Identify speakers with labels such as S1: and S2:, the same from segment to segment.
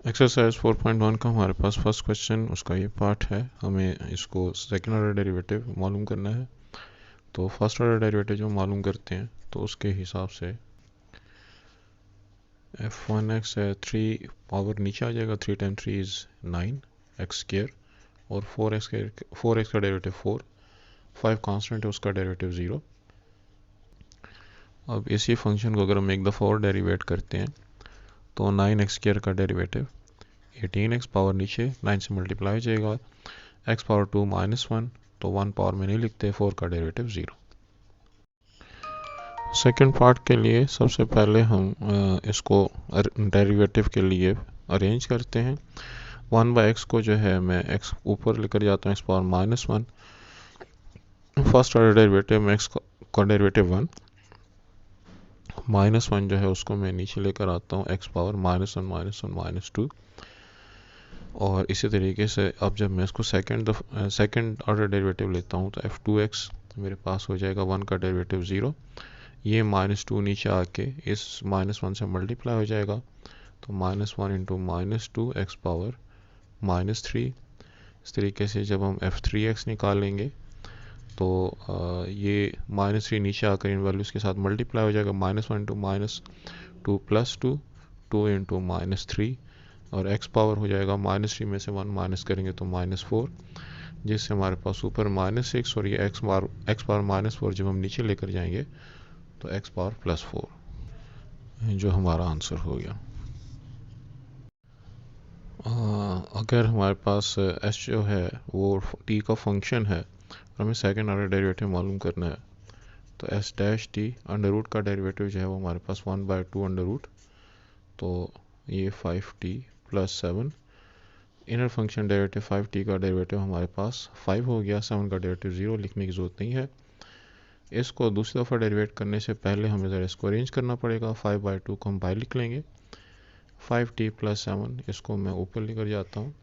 S1: Exercise 4.1 का हमारे पास first question उसका ये पार्ट है। हमें इसको सेकेंड ऑर्डर डेरिवेटिव मालूम करना है। तो फर्स्ट ऑर्डर डेरिवेटिव जो मालूम करते हैं तो उसके हिसाब से f1x है 3 पावर नीचे आ जाएगा, 3 टाइम 3 इज़ 9 एक्स स्केयर, और 4x का डेरिवेटिव 4, 5 कांस्टेंट है उसका डेरिवेटिव 0। अब इसी फंक्शन को अगर हम एक दफ़ा और डेरिवेट करते हैं तो 9x स्केयर का डेरिवेटिव 18x पावर नीचे 9 से मल्टीप्लाई हो जाएगा, x पावर 2 -1, तो 1 पावर में नहीं लिखते, 4 का डेरिवेटिव 0। सेकेंड पार्ट के लिए सबसे पहले हम इसको डेरिवेटिव के लिए अरेंज करते हैं। 1/x को जो है मैं x ऊपर लेकर जाता हूँ, x power -1। First order derivative में x का डेरिवेटिव 1, -1 जो है उसको मैं नीचे लेकर आता हूँ, x पावर -1 -2। और इसी तरीके से अब जब मैं इसको सेकेंड ऑर्डर डेरिवेटिव लेता हूँ तो f2x मेरे पास हो जाएगा 1 का डेरिवेटिव 0। ये -2 नीचे आके इस -1 से मल्टीप्लाई हो जाएगा, तो -1 इंटू -2 x पावर -3। इस तरीके से जब हम f3x निकालेंगे तो ये -3 नीचे आकर इन वैल्यूज़ के साथ मल्टीप्लाई हो जाएगा, -1 इंटू -2 प्लस 2, 2 इंटू -3, और x पावर हो जाएगा -3 में से 1 माइनस करेंगे तो -4, जिससे हमारे पास ऊपर -6 और ये x पावर -4 जब हम नीचे लेकर जाएंगे तो x पावर +4, जो हमारा आंसर हो गया। अगर हमारे पास s जो है वो t का फंक्शन है और हमें सेकेंड ऑर्डर डेरिवेटिव मालूम करना है, तो s dash t under root का डेरिवेटिव जो है वो हमारे पास 1/2 अंडर रूट, तो ये 5t + 7। Inner function derivative 5t का डेरिवेटिव हमारे पास 5 हो गया, 7 का डेरिवेटिव 0, लिखने की ज़रूरत नहीं है। इसको दूसरी दफ़ा डेरिवेट करने से पहले हमें ज़रा इसको अरेंज करना पड़ेगा। 5/2 को हम बाहर लिख लेंगे, 5t + 7 इसको मैं ऊपर लेकर जाता हूँ,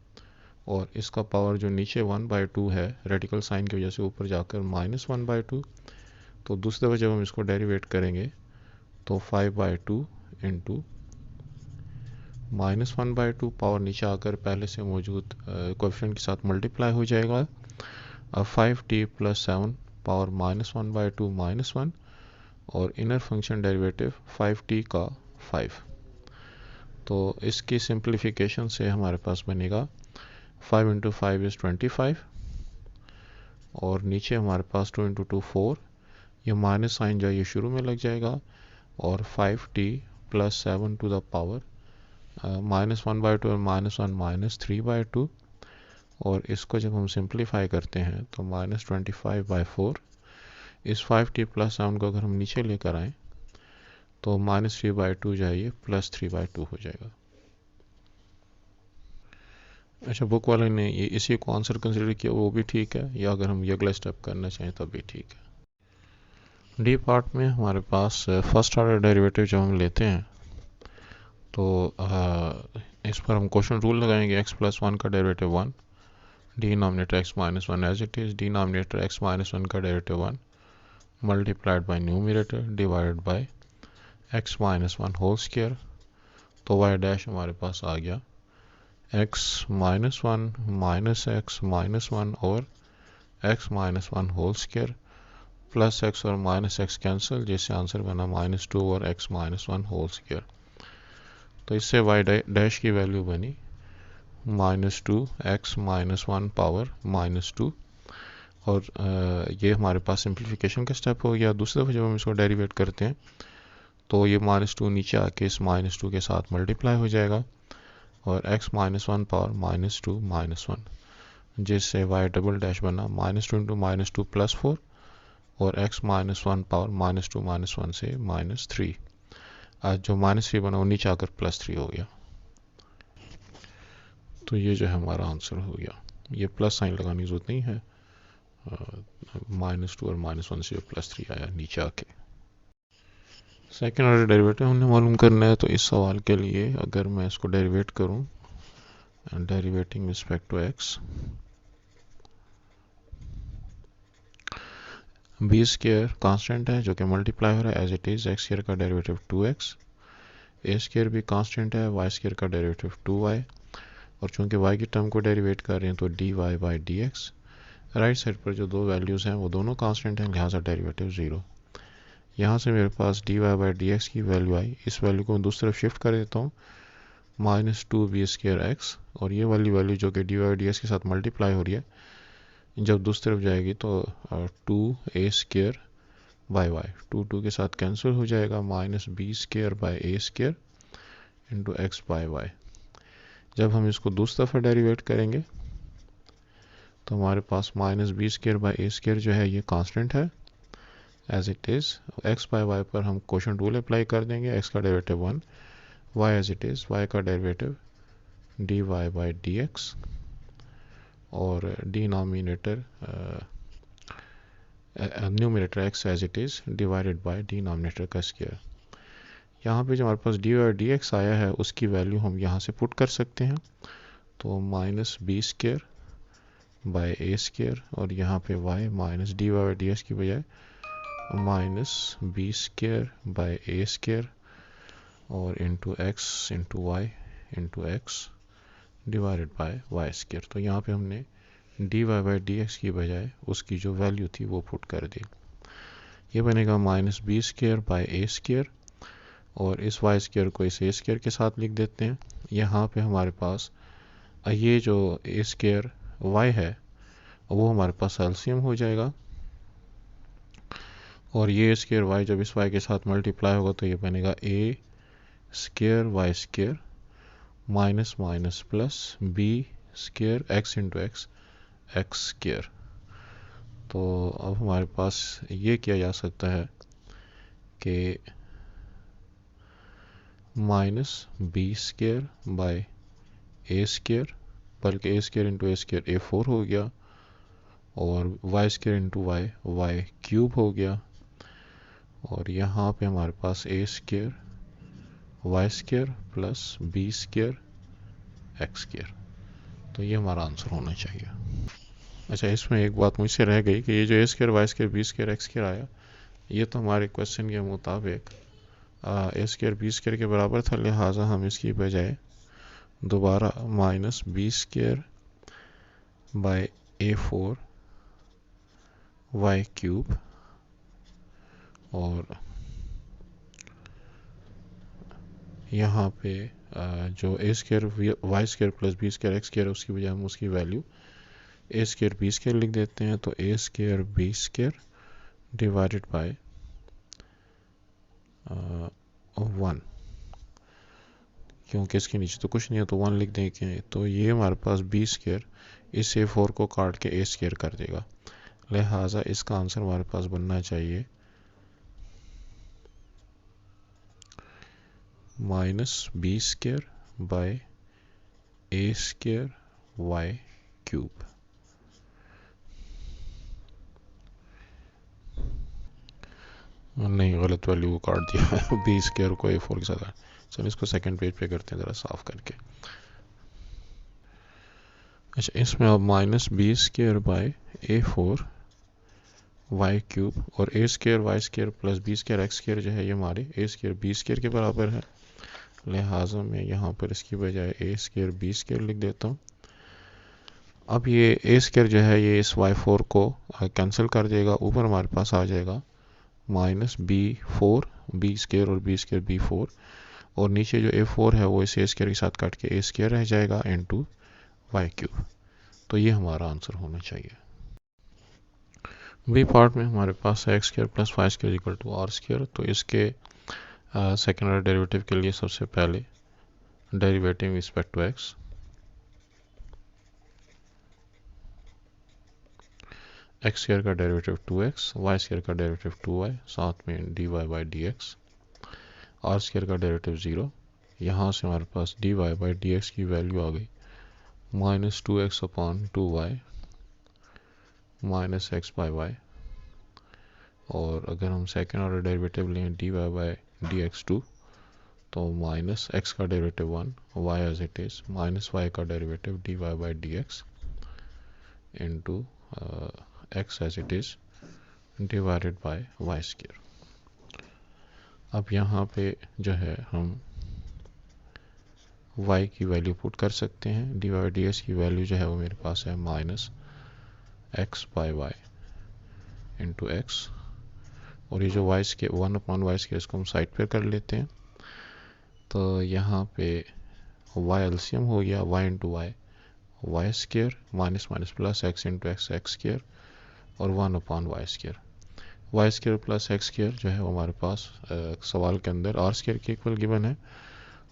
S1: और इसका पावर जो नीचे 1/2 है रेडिकल साइन की वजह से ऊपर जाकर -1/2। तो दूसरी दफ़ा जब हम इसको डेरिवेट करेंगे तो 5/2 इंटू -1/2 पावर नीचे आकर पहले से मौजूद कोएफिशिएंट के साथ मल्टीप्लाई हो जाएगा। अब 5t + 7 पावर -1/2 -1, और इनर फंक्शन डेरिवेटिव 5t का 5। तो इसकी सिंप्लीफिकेशन से हमारे पास बनेगा 5 इंटू 5 इज़ 25, और नीचे हमारे पास 2 इंटू 2 4, ये माइनस साइन जो है ये शुरू में लग जाएगा, और 5t + 7 टू द पावर -1/2 और -1 -3/2, और इसको जब हम सिंप्लीफाई करते हैं तो -25/4। इस 5t + 7 को अगर हम नीचे लेकर आएँ तो -3/2 जो है ये +3/2 हो जाएगा। अच्छा, बुक वाले ने ये इसी को आंसर कंसिडर किया, वो भी ठीक है, या अगर हम ये अगला स्टेप करना चाहें तब भी ठीक है। डी पार्ट में हमारे पास फर्स्ट ऑर्डर डेरिवेटिव जब हम लेते हैं तो इस पर हम क्वेश्चन रूल लगाएंगे। x + 1 का derivative 1, denominator x - 1 as it is, denominator x - 1 का derivative 1 multiplied by numerator divided by x - 1 whole square. तो y डैश हमारे पास आ गया x - 1 -x - 1 और x - 1 whole square, plus x और -x कैंसिल, जिससे आंसर बना -2 और x - 1 होल स्क्वायर। तो इससे y डैश की वैल्यू बनी -2x - 1 पावर -2, और ये हमारे पास सिंप्लीफिकेशन का स्टेप हो गया। दूसरी दफ़ा जब हम इसको डेरिवेट करते हैं तो ये -2 नीचे आके इस -2 के साथ मल्टीप्लाई हो जाएगा, और x - 1 पावर -2 -1, जिससे y डबल डैश बना -2 इंटू -2 +4, और x - 1 पावर -2 -1 से -3। आज जो -3 बना वो नीचे आकर +3 हो गया। तो ये जो है हमारा आंसर हो गया। ये प्लस साइन लगाने की जरूरत नहीं है, -2 और -1 से +3 आया नीचे आके। सेकेंड ऑर्डर डेरिवेटिव हमने मालूम करना है, तो इस सवाल के लिए अगर मैं इसको डेरिवेट करूं, derivating respect to x, b square constant है जो कि मल्टीप्लाई हो रहा है as it is, x square का डेरिवेटिव 2x, ए स्केयर भी कांस्टेंट है, वाई स्केयर का डेरिवेटिव 2y, और चूंकि y की टर्म को डेरिवेट कर रहे हैं तो dy by D x. Right side पर जो दो वैल्यूज़ हैं वो दोनों कांस्टेंट हैं, लिहाजा डेरिवेटिव 0। यहाँ से मेरे पास dy बाई डी एक्स की वैल्यू आई, इस वैल्यू को मैं दूसरी तरफ शिफ्ट कर देता हूँ, -2b² और ये वाली वैल्यू जो कि dy बाई डी एक्स के साथ मल्टीप्लाई हो रही है, जब दूसरी तरफ जाएगी तो 2a² बाई वाई, 2 के साथ कैंसिल हो जाएगा, -b² by a² into X by Y. जब हम इसको दूसरी दफ़ा डेरिवेट करेंगे तो हमारे पास -b² बाई a² जो है ये कांस्टेंट है as it is. X by y पर हम क्वोशंट रूल अप्लाई कर देंगे, एक्स का derivative 1, y as it is, y का derivative dy by D x, और denominator numerator x as it is divided by denominator का square. यहाँ पे जो हमारे पास dy और dx आया है उसकी वैल्यू हम यहाँ से पुट कर सकते हैं, तो -b² बाय a², और यहाँ पे y -dy बाई dx की बजाय -b² बाय a² और into X into Y into X divided by y²। तो यहाँ पे हमने dy बाई dx की बजाय उसकी जो वैल्यू थी वो पुट कर दी। ये बनेगा -b² बाई a², और इस y² को इस a² के साथ लिख देते हैं। यहाँ पे हमारे पास ये जो a² y है वो हमारे पास एलसीएम हो जाएगा, और ये a² y जब इस y के साथ मल्टीप्लाई होगा तो ये बनेगा a² y² minus minus plus b² x into x x²। तो अब हमारे पास ये किया जा सकता है कि -b² बाई a², बल्कि a² इंटू a² a4 हो गया, और y² इंटू y क्यूब हो गया, और यहाँ पे हमारे पास a² y² plus b² x²। तो ये हमारा आंसर होना चाहिए। अच्छा, इसमें एक बात मुझसे रह गई कि ये जो a² y² b² x² आया, ये तो हमारे क्वेश्चन के मुताबिक a² b² के बराबर था, लिहाजा हम इसकी बजाय दोबारा -b² by a4 y cube, और यहाँ पे जो a² y² plus b² x² उसकी बजाय हम उसकी वैल्यू a² b² लिख देते हैं, तो a² b² डिवाइडेड बाय 1, क्योंकि इसके नीचे तो कुछ नहीं है तो 1 लिख देंगे, तो ये हमारे पास b² इस a4 को काट के a² कर देगा, लिहाजा इसका आंसर हमारे पास बनना चाहिए -b² by a² y cube. नहीं, गलत वैल्यू को काट दिया है b² को a4 के साथ। चलो इसको सेकंड पेज पे करते हैं ज़रा साफ करके। अच्छा, इसमें अब -b² bye a4 y cube और a² y² plus b² x² जो है ये हमारे a² b² के बराबर है, लिहाजा मैं यहाँ पर इसकी बजाय a² b² लिख देता हूँ। अब ये a² जो है ये इस y4 को कैंसिल कर देगा, ऊपर हमारे पास आ जाएगा -b4 b² और b² b4, और नीचे जो a4 है वो इस a² के साथ काट के a² रह जाएगा इंटू y क्यूब। तो ये हमारा आंसर होना चाहिए। बी पार्ट में हमारे पास x² plus y² equal to r², तो इसके सेकेंड ऑर्डर डेरिवेटिव के लिए सबसे पहले derivative respect to x, x² का डेरिवेटिव 2x, y² का डेरिवेटिव 2y, साथ में dy बाई dx, r² का डेरिवेटिव 0। यहाँ से हमारे पास dy बाई dx की वैल्यू आ गई -2x upon 2y minus x by y, और अगर हम सेकेंड ऑर्डर डेरिवेटिव लें dy बाई dx2 तो माइनस एक्स का derivative 1, y as it is, minus y का derivative dy by dx into x as it is divided by y²। अब यहाँ पे जो है हम y की वैल्यू पुट कर सकते हैं। डी वाई डी एक्स की वैल्यू जो है वो मेरे पास है minus x by Y into X, और ये जो वाई स्केयर 1/y स्केयर इसको हम साइड पर कर लेते हैं। तो यहाँ पे y एलसीएम हो गया y into Y square minus minus plus X into X square और 1/y square. Y square plus X square जो है वो हमारे पास सवाल के अंदर आर स्केयर के इक्वल गिवन है,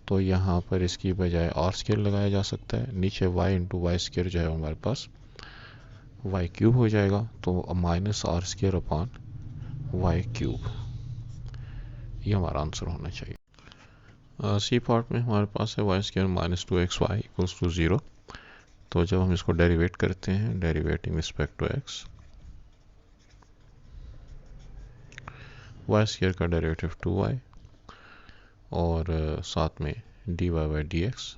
S1: तो यहाँ पर इसकी बजाय आर स्केयर लगाया जा सकता है। नीचे y इंटू वाई स्केयर जो है हमारे पास y क्यूब हो जाएगा, तो minus R square upon Y cube, ये हमारा आंसर होना चाहिए। सी पार्ट में हमारे पास है Y square minus 2xy equals to 0। तो जब हम इसको डेरिवेट करते हैं, derivating respect to x, y square का डेरिवेटिव 2y और साथ में dy बाई डी एक्स,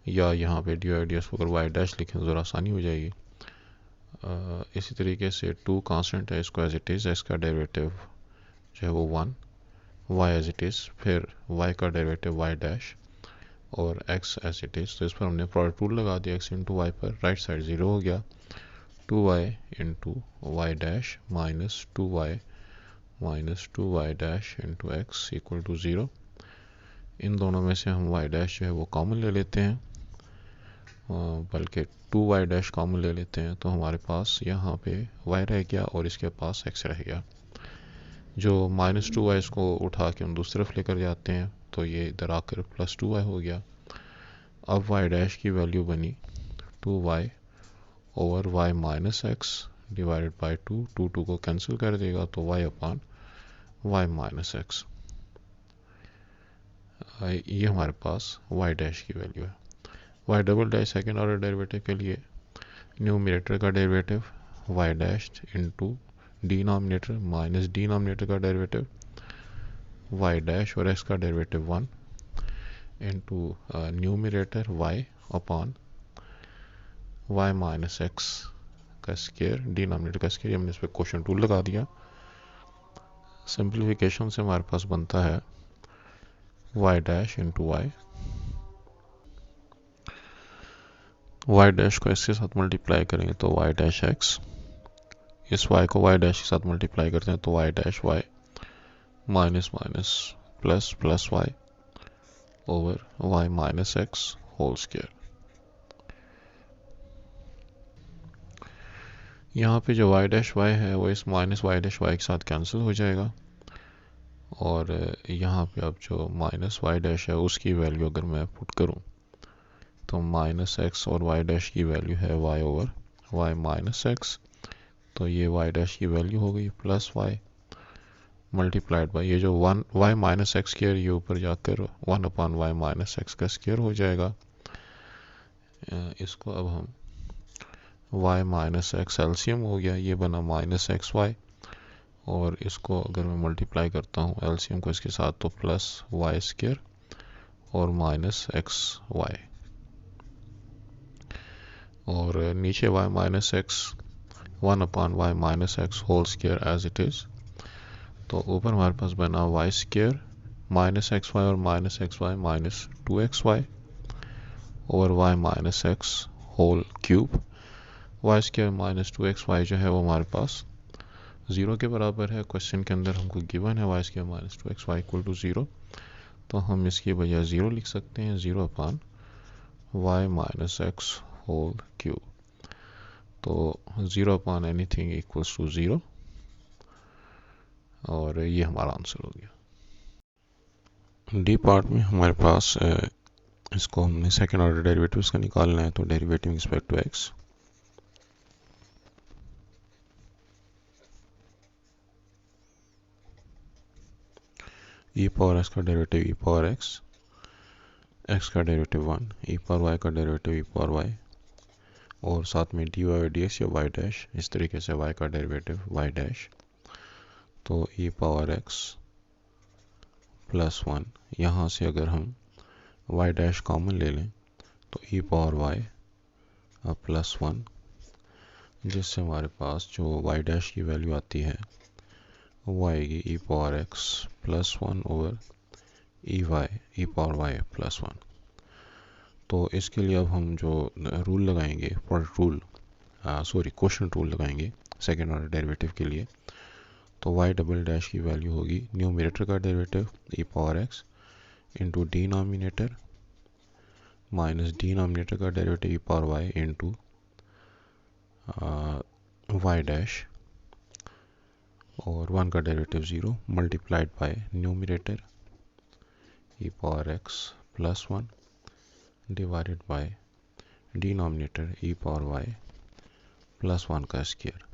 S1: या यहाँ पे dy बाई डी एक्स को अगर y डैश लिखें तो ज़रा आसानी हो जाएगी। इसी तरीके से 2 कांस्टेंट है, इसको एज इट इज़, x का डेरिवेटिव जो है वो 1, y एज इट इज़, फिर y का डेरिवेटिव y डैश और x एज इट इज़। तो इस पर हमने प्रोडक्ट रूल लगा दिया, x इंटू वाई पर, राइट साइड 0 हो गया, 2y into Y dash minus 2y minus 2y dash into X equal to 0। इन दोनों में से हम y डैश जो है वो कॉमन ले लेते हैं, बल्कि 2y डैश कॉमन ले लेते हैं, तो हमारे पास यहाँ पे y रह गया और इसके पास x रह गया। जो माइनस 2y इसको उठा के हम दूसरी तरफ लेकर जाते हैं, तो ये इधर आकर प्लस 2y हो गया। अब y डैश की वैल्यू बनी 2y over y minus x divided by 2, 2 को कैंसिल कर देगा, तो y upon y minus x, ये हमारे पास y डैश की वैल्यू है। y double dash second order derivative के लिए न्यूमरेटर का derivative y dash into denominator minus denominator का डेरिवेटिव y डैश और x का derivative 1 into numerator y upon y minus x का स्केयर, डिनोमिनेटर का स्केयर, हमने इस पर क्वोशंट रूल लगा दिया। सिंप्लीफिकेशन से हमारे पास बनता है y dash into y dash को इसके साथ मल्टीप्लाई करेंगे तो y डैश x, इस y को y डैश के साथ मल्टीप्लाई करते हैं तो y dash y minus minus plus plus y over y minus x whole square. यहाँ पे जो y डैश y है वो इस माइनस y डैश y के साथ कैंसिल हो जाएगा, और यहाँ पे अब जो माइनस y डैश है उसकी वैल्यू अगर मैं पुट करूँ तो माइनस एक्स और y डैश की वैल्यू है y over y minus x, तो ये y डैश की वैल्यू हो गई प्लस y मल्टीप्लाइड बाई ये जो 1 y माइनस एक्स स्क्वायर, ये ऊपर जाकर 1 अपॉन y माइनस एक्स का स्क्वायर हो जाएगा। इसको अब हम y माइनस एक्स एलसीएम हो गया, ये बना माइनस एक्स वाई, और इसको अगर मैं मल्टीप्लाई करता हूँ एलसीएम को इसके साथ तो प्लस वाई स्क्वायर और माइनस एक्स वाई, और नीचे y minus x 1 upon y minus x whole square as it is. तो ऊपर हमारे पास बना y square minus x y और minus x y minus 2xy over y minus x whole cube. Y square minus 2xy जो है वो हमारे पास 0 के बराबर है। क्वेश्चन के अंदर हमको गिवन है Y square minus 2xy equal to 0, तो हम इसकी बजाय 0 लिख सकते हैं, 0 upon y minus x whole cube. तो 0 अपॉन एनीथिंग इक्वल्स टू 0, और ये हमारा आंसर हो गया। डी पार्ट में हमारे पास इसको हमने सेकेंड ऑर्डर डेरिवेटिव्स का निकालना है, तो derivative respect to X, e power x का derivative e power x, x का डेरिवेटिव 1, e पावर y का डेरिवेटिव e पावर y, और साथ में dy बाई डी एक्स या y डैश, इस तरीके से y का डेरिवेटिव y डैश, तो e पावर x प्लस 1, यहाँ से अगर हम y डैश कॉमन ले लें तो e पावर y प्लस 1, जिससे हमारे पास जो y डैश की वैल्यू आती है वो आएगी e power x plus 1 over e power y plus 1। तो इसके लिए अब हम जो रूल लगाएंगे प्रोडक्ट रूल क्वोशिएंट रूल लगाएंगे सेकेंड ऑर्डर डेरिवेटिव के लिए। तो y डबल डैश की वैल्यू होगी न्यूमरेटर का derivative e power x into denominator minus denominator का derivative e power y into y dash और 1 का derivative 0 multiplied by numerator e power x plus 1 divided by denominator e power y plus 1 का square.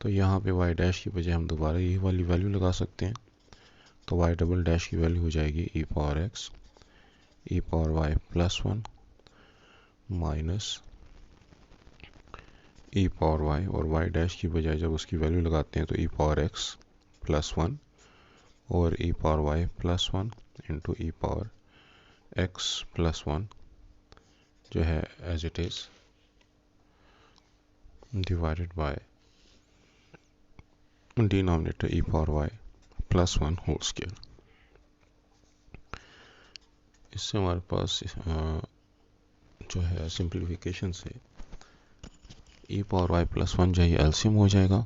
S1: तो यहाँ पे y dash की बजाय हम दोबारा यही वाली वैल्यू लगा सकते हैं। तो y डबल डैश की वैल्यू हो जाएगी e power x e power y plus 1 minus e power y और y डैश की बजाय जब उसकी वैल्यू लगाते हैं तो e पावर x प्लस 1 और e power y plus 1 into e power x plus 1 जो है as it is divided by denominator e power y plus 1 whole square. इससे हमारे पास जो है सिंप्लीफिकेशन से e पावर y प्लस 1 जो है एलसीएम हो जाएगा।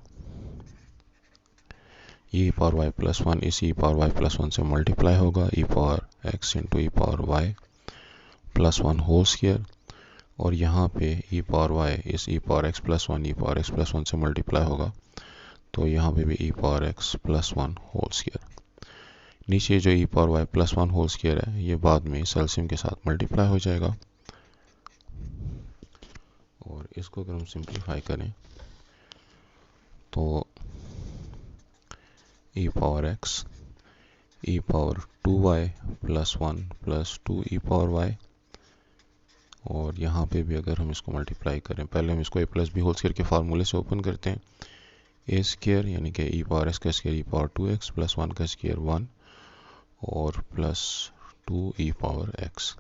S1: e पावर y प्लस 1 इस e पावर y प्लस 1 से मल्टीप्लाई होगा e power x into e power y plus 1 whole square और यहाँ पे e पावर y इस e power x plus 1 e power x plus 1 से मल्टीप्लाई होगा तो यहाँ पे भी e power x plus 1 whole square. नीचे जो e power y plus 1 whole square है ये बाद में इस एलसीएम के साथ मल्टीप्लाई हो जाएगा और इसको अगर हम सिंप्लीफाई करें तो e power x e power 2y plus 1 plus 2 e power y और यहाँ पे भी अगर हम इसको मल्टीप्लाई करें, पहले हम इसको a plus B whole square के फार्मूले से ओपन करते हैं। ए स्क्वायर यानी कि e पावर x का square e power 2x plus 1 का स्क्वायर 1 और प्लस 2 e पावर x।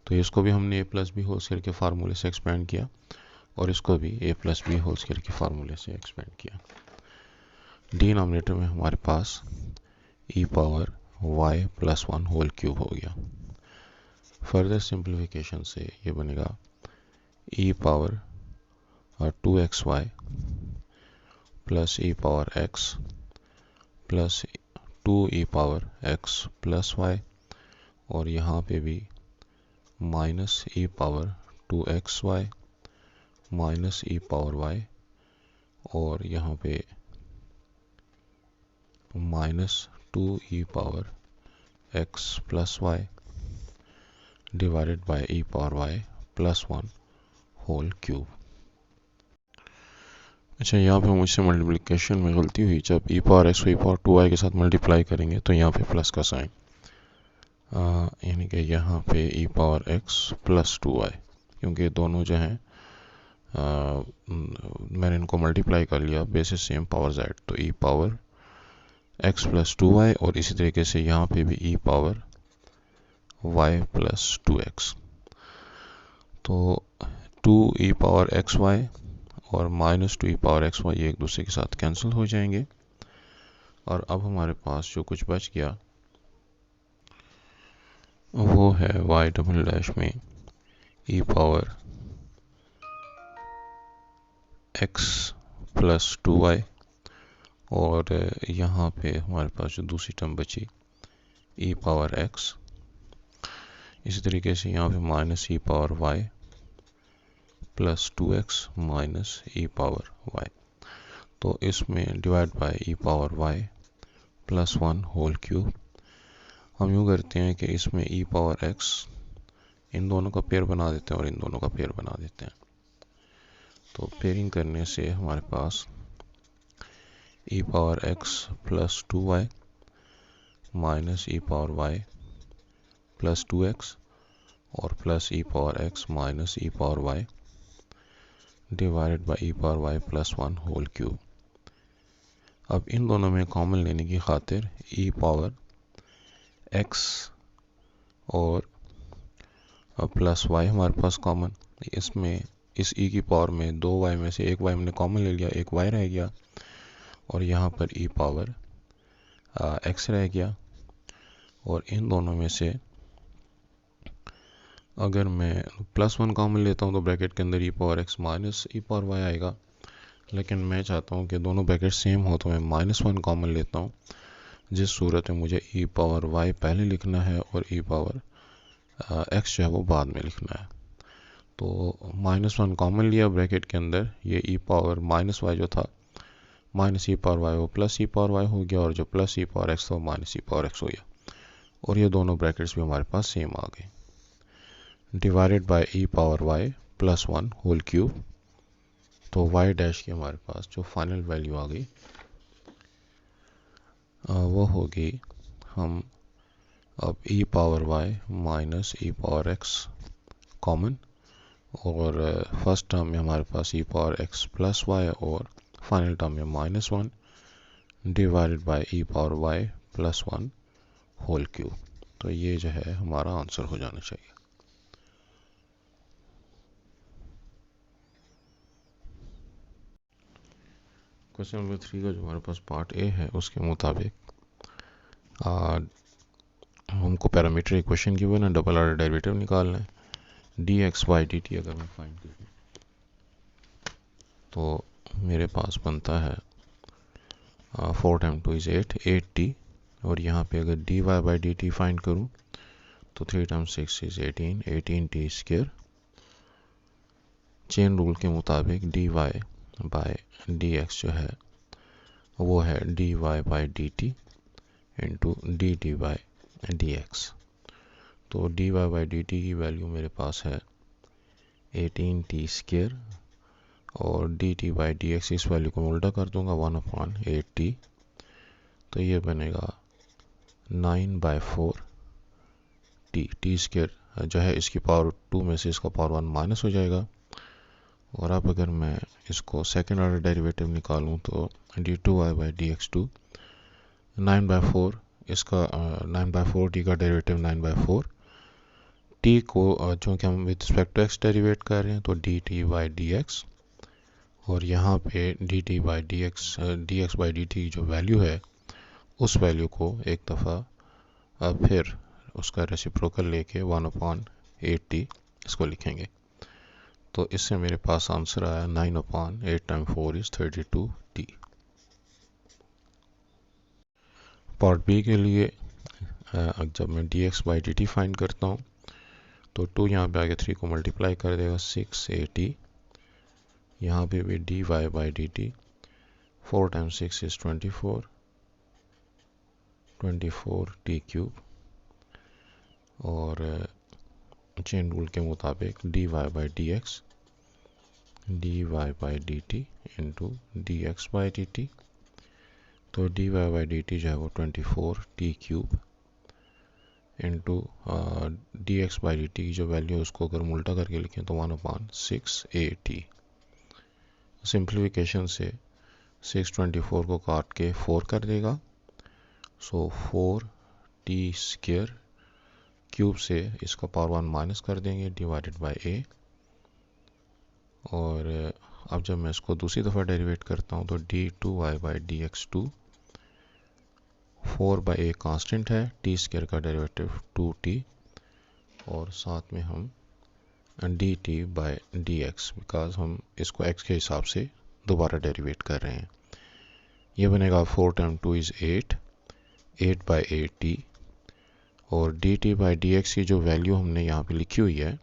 S1: तो इसको भी हमने a plus B whole square के फार्मूले से एक्सपेंड किया और इसको भी a plus B whole square के फार्मूले से एक्सपेंड किया। डिनोमिनेटर में हमारे पास e power y plus 1 whole cube हो गया। फर्दर सिंप्लीफिकेशन से ये बनेगा e power 2xy plus e power x plus 2 e power x plus y और यहाँ पे भी minus e power 2xy minus e power y और यहाँ पे minus 2 e power x plus y divided by e power y plus 1 whole cube. अच्छा, यहाँ पे मुझसे मल्टीप्लिकेशन में गलती हुई। जब e पावर x को e पावर 2y के साथ मल्टीप्लाई करेंगे तो यहाँ पे प्लस का साइन यानी कि यहाँ पे e power x plus 2y, क्योंकि दोनों जो हैं मैंने इनको मल्टीप्लाई कर लिया बेसिस सेम पावर z, तो e power x plus 2y और इसी तरीके से यहाँ पे भी e power y plus 2x। तो 2 e पावर xy और माइनस 2 e पावर xy ये एक दूसरे के साथ कैंसिल हो जाएंगे और अब हमारे पास जो कुछ बच गया वो है y डबल डैश में e power x plus 2y और यहाँ पे हमारे पास जो दूसरी टर्म बची e पावर x। इसी तरीके से यहाँ पे minus e power y plus 2x minus e power y। तो इसमें divide by e power y plus 1 whole cube. हम यूँ करते हैं कि इसमें e पावर x इन दोनों का पेयर बना देते हैं और इन दोनों का पेयर बना देते हैं। तो पेयरिंग करने से हमारे पास e power x plus 2y minus e power y plus 2x और plus e power x minus e power y divided by e power y plus 1 whole cube. अब इन दोनों में कॉमन लेने की खातिर e पावर x और plus y हमारे पास कॉमन, इसमें इस e की पावर में 2y में से एक y हमने कॉमन ले लिया, एक y रह गया और यहाँ पर e पावर x रह गया और इन दोनों में से अगर मैं +1 कॉमन लेता हूँ तो ब्रैकेट के अंदर ई power x minus E power Y आएगा, लेकिन मैं चाहता हूँ कि दोनों ब्रैकेट सेम हो तो मैं -1 कॉमन लेता हूँ, जिस सूरत में मुझे ई पावर वाई पहले लिखना है और ई पावर एक्स जो है वो बाद में लिखना है। तो -1 कॉमन लिया ब्रैकेट के अंदर, ये ई पावर माइनस वाई जो था माइनस ई पावर वाई वो प्लस ई पावर वाई हो गया, और जो प्लस ई पावर एक्स था वो माइनस ई पावर एक्स हो गया, और ये दोनों ब्रैकेट्स भी हमारे पास सेम आ गए। Divided by E power Y +1 whole cube, तो वाई डैश की हमारे पास जो फाइनल वैल्यू आ गई वो होगी, हम अब E power Y minus E power X common, और फर्स्ट टर्म में हमारे पास E power X plus Y, और फाइनल टर्म में -1 divided by E power Y +1 whole cube. तो ये जो है हमारा आंसर हो जाना चाहिए। क्वेश्चन नंबर 3 का जो हमारे पास पार्ट ए है उसके मुताबिक हमको पैरामीटर इक्वेशन की हुई ना डबल ऑर्डर डेरिवेटिव निकालना है। D X Y D T अगर मैं फाइंड करूँ तो मेरे पास बनता है 4 टाइम 2 इज़ 8 और यहाँ पे अगर d Y by D T find करूँ तो 3 time 6 is 18 t square. Chain rule के मुताबिक d y by d x जो है वो है d Y by D T into D T by D x. तो d Y by D T की वैल्यू मेरे पास है 18 टी स्क्वेयर, और D T by D x इस वैल्यू को उल्टा कर दूंगा 1/8t, तो ये बनेगा 9/4 टी स्क्वेयर जो है इसकी पावर 2 में से इसका पावर 1 माइनस हो जाएगा। और अब अगर मैं इसको सेकेंड ऑर्डर डेरिवेटिव निकालूं तो d2y बाई डी एक्स 9/4 इसका 9/4 टी का डेरिवेटिव 9/4 टी को चूँकि हम with respect to X derivate कर रहे हैं तो D T by D x, और यहाँ पे D T by D x by D T जो वैल्यू है उस वैल्यू को एक दफ़ा फिर उसका रेसिप्रोकल लेके 1/8t इसको लिखेंगे। तो इससे मेरे पास आंसर आया 9/8 time 4 is 32t। Part B के लिए जब मैं D x by D T find करता हूँ तो 2 यहाँ पे आगे 3 को मल्टीप्लाई कर देगा 6at, यहाँ पे भी d Y by D t 4 time 6 is 24 cube, और चेन रूल के मुताबिक d Y by D x D Y by D T into d x by D t. तो d Y by D T जो है वो 24t cube into d x by D T की जो value है उसको अगर हम उल्टा करके लिखें तो 1/6at। सिंप्लीफिकेशन से 624 को काट के 4 कर देगा, सो 4t स्क्वेयर क्यूब से इसका पावर 1 माइनस कर देंगे डिवाइडेड बाय a। और अब जब मैं इसको दूसरी दफ़ा डेरिवेट करता हूँ तो d2y by D x 4/a constant है, टी स्क्वेयर का डेरिवेटिव 2t, और साथ में हम dt by D x because हम इसको x के हिसाब से दोबारा डेरिवेट कर रहे हैं। ये बनेगा 4 टाइम 2 इज़ 8/8t, और dt बाई डी एक्स की जो वैल्यू हमने यहाँ पे लिखी हुई है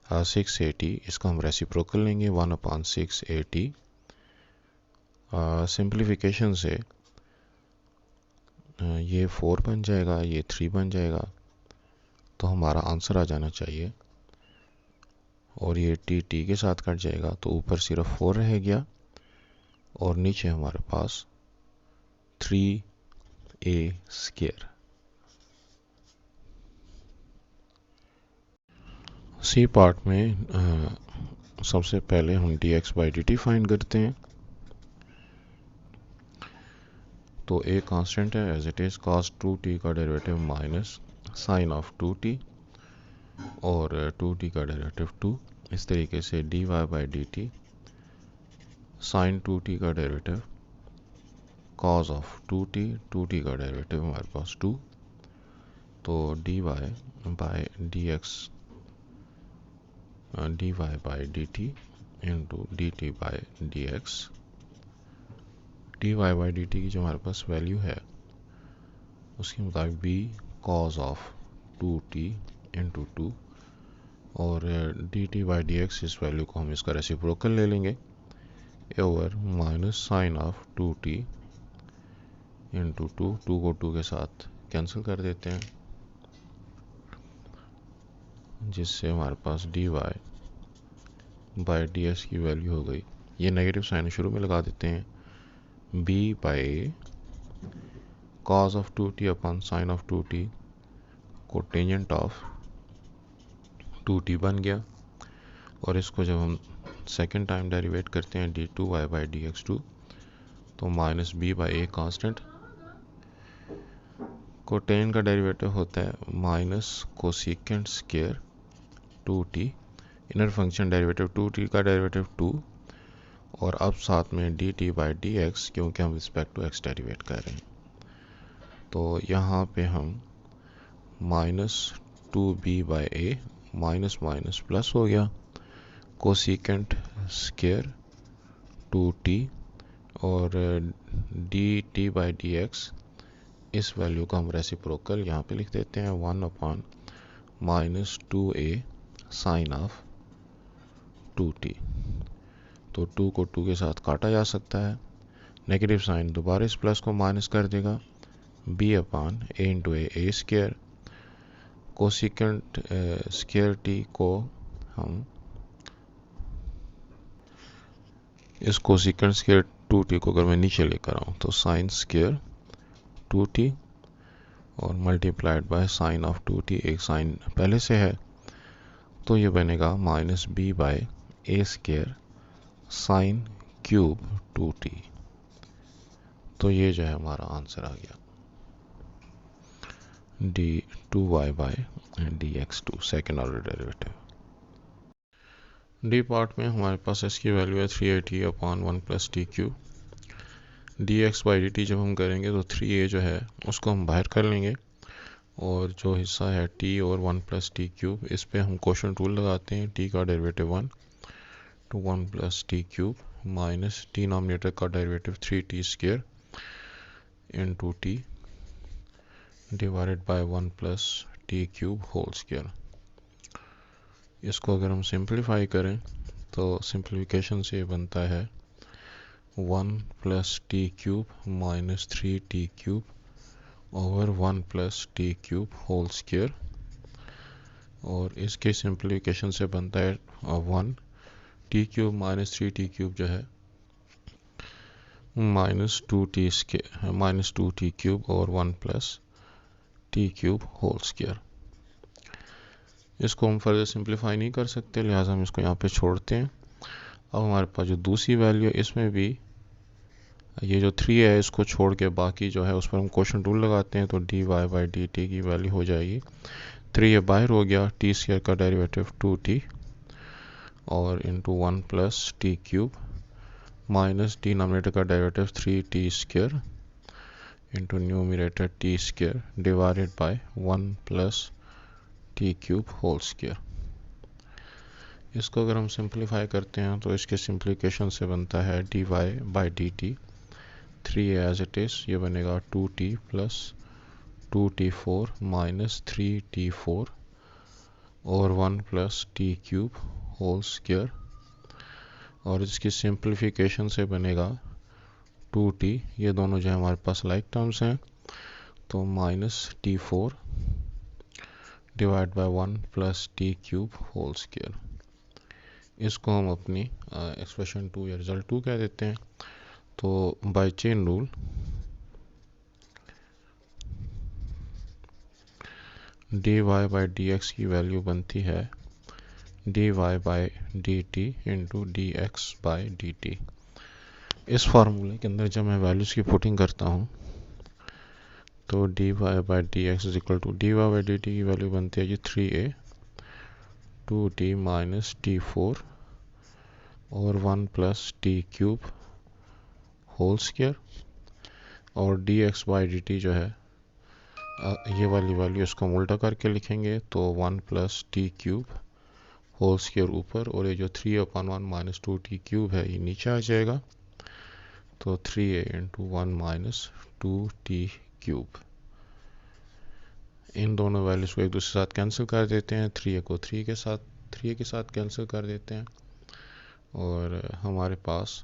S1: 6at, इसका हम रेसिप्रोकल लेंगे 1/6at। सिंप्लीफिकेशन से ये 4 बन जाएगा, ये 3 बन जाएगा, तो हमारा आंसर आ जाना चाहिए। और ये t के साथ कट जाएगा तो ऊपर सिर्फ 4 रह गया, और नीचे हमारे पास 3a स्क्वायर। सी पार्ट में सबसे पहले हम D x by D T find करते हैं। तो a कांस्टेंट है as it is, cos 2t का derivative minus sine of 2t, और 2t का डेरिवेटिव 2। इस तरीके से dy by D T sine 2t का डेरिवेटिव cos ऑफ 2t का डेरिवेटिव हमारे पास 2। तो dy by D X dy by D T into D T by D x. D Y by D T की जो हमारे पास वैल्यू है उसके मुताबिक be cause of 2t into 2, और D T by D x इस वैल्यू को हम इसका रेसिप्रोकल ले लेंगे over minus sine of 2t into 2, 2 को 2 के साथ कैंसिल कर देते हैं, जिससे हमारे पास d Y by D x की वैल्यू हो गई। ये नेगेटिव साइन शुरू में लगा देते हैं, B by cos of 2t upon sine of 2t को टेंजेंट ऑफ 2t बन गया, और इसको जब हम सेकेंड टाइम डेरिवेट करते हैं d two y by D x two, तो minus b by a constant, cotan का डेरिवेटिव होता है minus cosecant square 2t, inner function derivative 2t का डेरिवेटिव 2, और अब साथ में d T by D x, क्योंकि हम रिस्पेक्ट टू एक्स डेरिवेट कर रहे हैं, तो यहाँ पे हम minus 2b by A minus minus plus हो गया कोसिकेंट स्क्वायर 2t, और D T by D x इस वैल्यू का हम रेसिप्रोकल यहाँ पे लिख देते हैं 1 upon minus 2a sign of 2t। तो 2 को 2 के साथ काटा जा सकता है, नेगेटिव साइन दोबारा इस प्लस को माइनस कर देगा, b upon a into A square, cosecant square t को हम इस कोसिकेंट स्क्वायर 2t को अगर मैं नीचे लेकर आऊँ तो साइन स्क्वायर 2t और multiplied by sine of 2t, एक साइन पहले से है, तो ये बनेगा minus b by a square sine cube 2t। तो ये जो है हमारा आंसर आ गया d two y by D x two, second order derivative. D part में हमारे पास इसकी वैल्यू है 3a upon 1 plus t cube. D x by D t जब हम करेंगे तो 3a जो है उसको हम बाहर कर लेंगे, और जो हिस्सा है t और 1 प्लस टी क्यूब, इस पे हम क्वोशंट रूल लगाते हैं, t का डेरिवेटिव 1 तो 1 plus t cube minus denominator का derivative 3t square into t divided by 1 plus t cube whole square. इसको अगर हम सिंप्लीफाई करें तो सिंप्लीफिकेशन से बनता है 1 plus t cube minus 3t cube over 1 plus t cube whole square, और इसके सिंप्लीफिकेशन से बनता है 1 t cube minus 3t cube जो है माइनस 2t क्यूब और 1 plus t cube whole square. इसको हम फर्दर सिंप्लीफाई नहीं कर सकते, लिहाजा हम इसको यहाँ पे छोड़ते हैं। अब हमारे पास जो दूसरी वैल्यू है इसमें भी ये जो 3 है इसको छोड़ के बाकी जो है उस पर हम क्वोशंट रूल लगाते हैं, तो d Y by D T की वैल्यू हो जाएगी 3 ये बाहर हो गया, टी स्क्वायर का डेरिवेटिव 2t और into 1 plus t cube minus denominator का derivative 3t square into numerator t square divided by 1 plus t cube whole square. इसको अगर हम सिंप्लीफाई करते हैं तो इसके सिंप्लीकेशन से बनता है d Y by D t 3 as it is, ये बनेगा 2t plus 2t4 minus 3t4 और 1 plus t cube whole square, और इसकी सिंप्लीफिकेशन से बनेगा 2t, ये दोनों जो है हमारे पास लाइक टर्म्स हैं, तो minus t4 divide by 1 plus t cube whole square. इसको हम अपनी एक्सप्रेशन 2 या रिजल्ट 2 कह देते हैं। तो by chain rule d Y by D x की वैल्यू बनती है d Y by D T into d x by D t. इस फार्मूले के अंदर जब मैं वैल्यूज़ की पुटिंग करता हूँ तो d Y by D x is equal to d Y by D T की वैल्यू बनती है जी 3a 2t माइनस t4 और 1 plus t cube whole square, और d x by D T जो है ये वाली वैल्यू इसको हम उल्टा करके लिखेंगे तो 1 plus t cube whole square ऊपर, और ये जो 3/1 माइनस 2t क्यूब है ये नीचे आ जाएगा। तो 3a into 1 minus 2t cube. इन दोनों वैल्यूज़ को एक दूसरे के साथ कैंसिल कर देते हैं, 3a को 3a के साथ कैंसिल कर देते हैं, और हमारे पास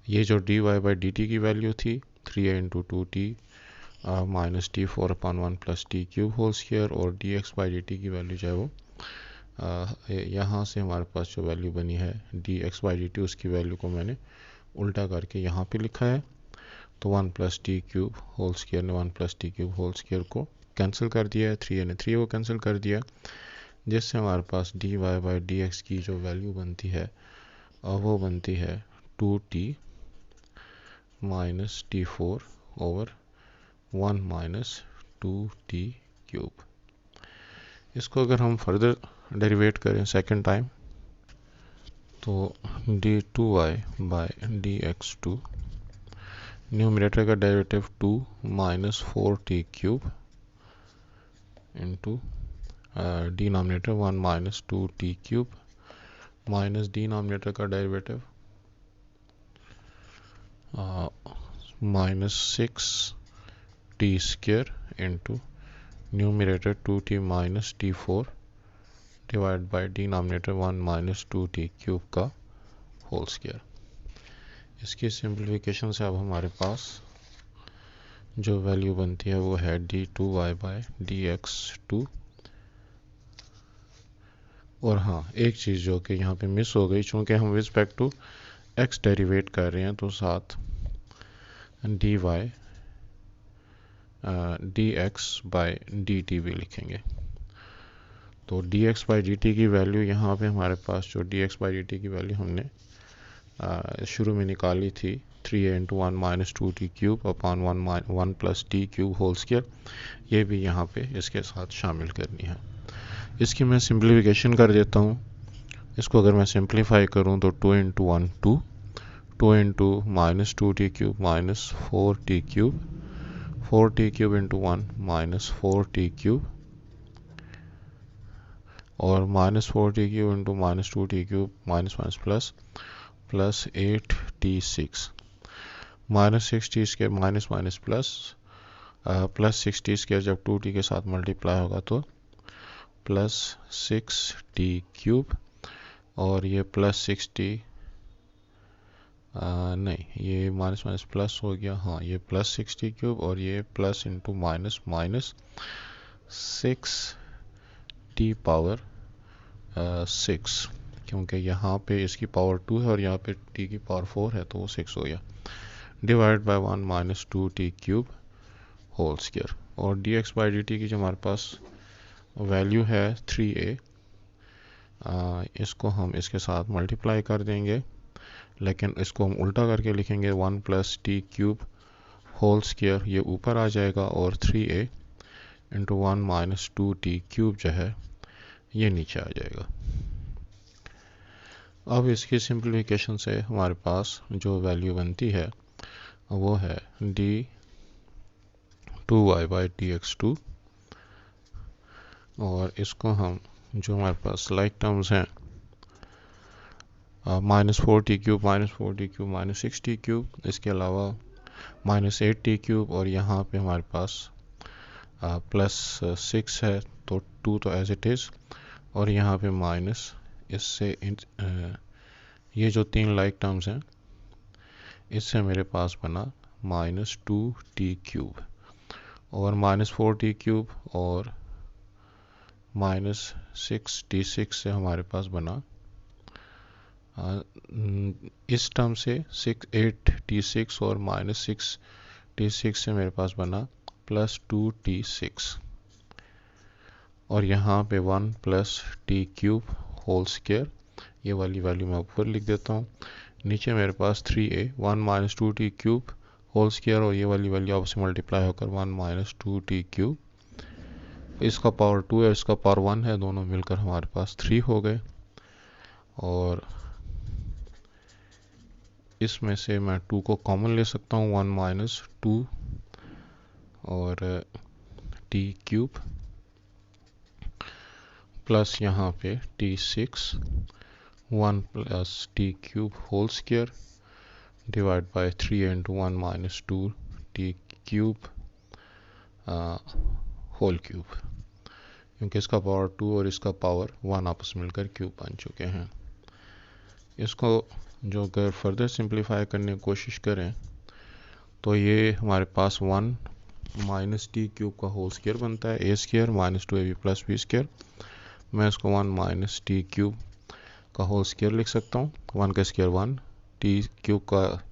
S1: ये जो dy बाई dt की वैल्यू थी 3a into 2t minus t4/1 plus t cube whole square, और dx बाई dt की वैल्यू जो है वो यहाँ से हमारे पास जो वैल्यू बनी है dx बाई dt, उसकी वैल्यू को मैंने उल्टा करके यहाँ पे लिखा है। तो 1 plus t cube whole square ने 1 plus t cube whole square को कैंसिल कर दिया है, 3a ने 3a को कैंसिल कर दिया, जिससे हमारे पास dy बाई dx की जो वैल्यू बनती है वो बनती है 2t minus t4 over 1 minus 2t cube. इसको अगर हम फर्दर डेरिवेट करें सेकेंड टाइम, तो d2y बाई dx2, न्यूमरेटर का derivative 2 minus 4t cube into denominator 1 minus 2t cube minus denominator का derivative minus 6t square into numerator 2t minus t4 divide by denominator 1 minus 2t cube का whole square. इसकी simplification से अब हमारे पास जो value बनती है वो है d2y बाई dx2। और हाँ, एक चीज़ जो कि यहाँ पे मिस हो गई, चूँकि हम रिस्पेक्ट टू x डेरिवेट कर रहे हैं, तो साथ dy dx बाई dt भी लिखेंगे। तो dx बाई dt की वैल्यू यहाँ पे हमारे पास जो dx बाई dt की वैल्यू हमने शुरू में निकाली थी 3a into 1 minus 2t cube upon 1 plus t cube whole square, ये भी यहाँ पे इसके साथ शामिल करनी है। इसकी मैं सिंप्लीफिकेशन कर देता हूँ। इसको अगर मैं सिंप्लीफाई करूँ तो 2 into 1 2 into minus 2t cube minus 4t cube, 4t cube into 1 minus 4t cube, और minus 4t cube into minus 2t cube minus minus plus plus 8t6 minus 6t square minus minus plus plus 6t square जब 2t के साथ multiply होगा तो plus 6t cube, और ये plus 6t नहीं, ये माइनस माइनस प्लस हो गया, हाँ ये प्लस 6t क्यूब, और ये plus into minus minus 6t power 6, क्योंकि यहाँ पे इसकी पावर 2 है और यहाँ पे t की पावर 4 है, तो वो 6 हो गया, divide by 1 minus 2t cube whole square. और dx बाई dt की जो हमारे पास वैल्यू है 3a, इसको हम इसके साथ मल्टीप्लाई कर देंगे, लेकिन इसको हम उल्टा करके लिखेंगे 1 plus t cube whole square, ये ऊपर आ जाएगा, और 3a into 1 minus 2t cube जो है ये नीचे आ जाएगा। अब इसकी सिंप्लीफिकेशन से हमारे पास जो वैल्यू बनती है वो है d2y बाई dx2, और इसको हम जो हमारे पास लाइक टर्म्स हैं minus 4t cube minus 6t cube, इसके अलावा माइनस 8t क्यूब, और यहाँ पे हमारे पास प्लस 6 है, तो 2 तो एज इट इज़, और यहाँ पे माइनस, इससे ये जो तीन लाइक टर्म्स हैं इससे मेरे पास बना माइनस 2t क्यूब, और माइनस 4t क्यूब और माइनस 6t6 से हमारे पास बना इस टर्म से 8t6 और माइनस 6t6 से मेरे पास बना प्लस 2t6, और यहाँ पे 1 plus t cube whole square, ये वाली वैल्यू मैं ऊपर लिख देता हूँ। नीचे मेरे पास 3a 1 minus 2t cube whole square, और ये वाली वैल्यू आपस में मल्टीप्लाई होकर 1 माइनस 2t क्यूब, इसका पावर 2 है, इसका पावर 1 है, दोनों मिलकर हमारे पास 3 हो गए। और इसमें से मैं 2 को कॉमन ले सकता हूँ, 1 माइनस 2 और t क्यूब, प्लस यहाँ पे t6 1 plus t cube whole square divide by 3 into 1 minus 2 t cube whole cube, क्योंकि इसका पावर 2 और इसका पावर 1 आपस में मिलकर क्यूब बन चुके हैं। इसको जो अगर फर्दर सिंप्लीफाई करने की कोशिश करें तो ये हमारे पास 1 माइनस टी क्यूब का होल स्क्वायर बनता है, ए स्क्वायर माइनस 2ab प्लस बी स्क्वायर। मैं इसको 1 माइनस टी क्यूब का होल स्क्वायर लिख सकता हूँ, 1 का स्क्वायर 1, टी क्यूब का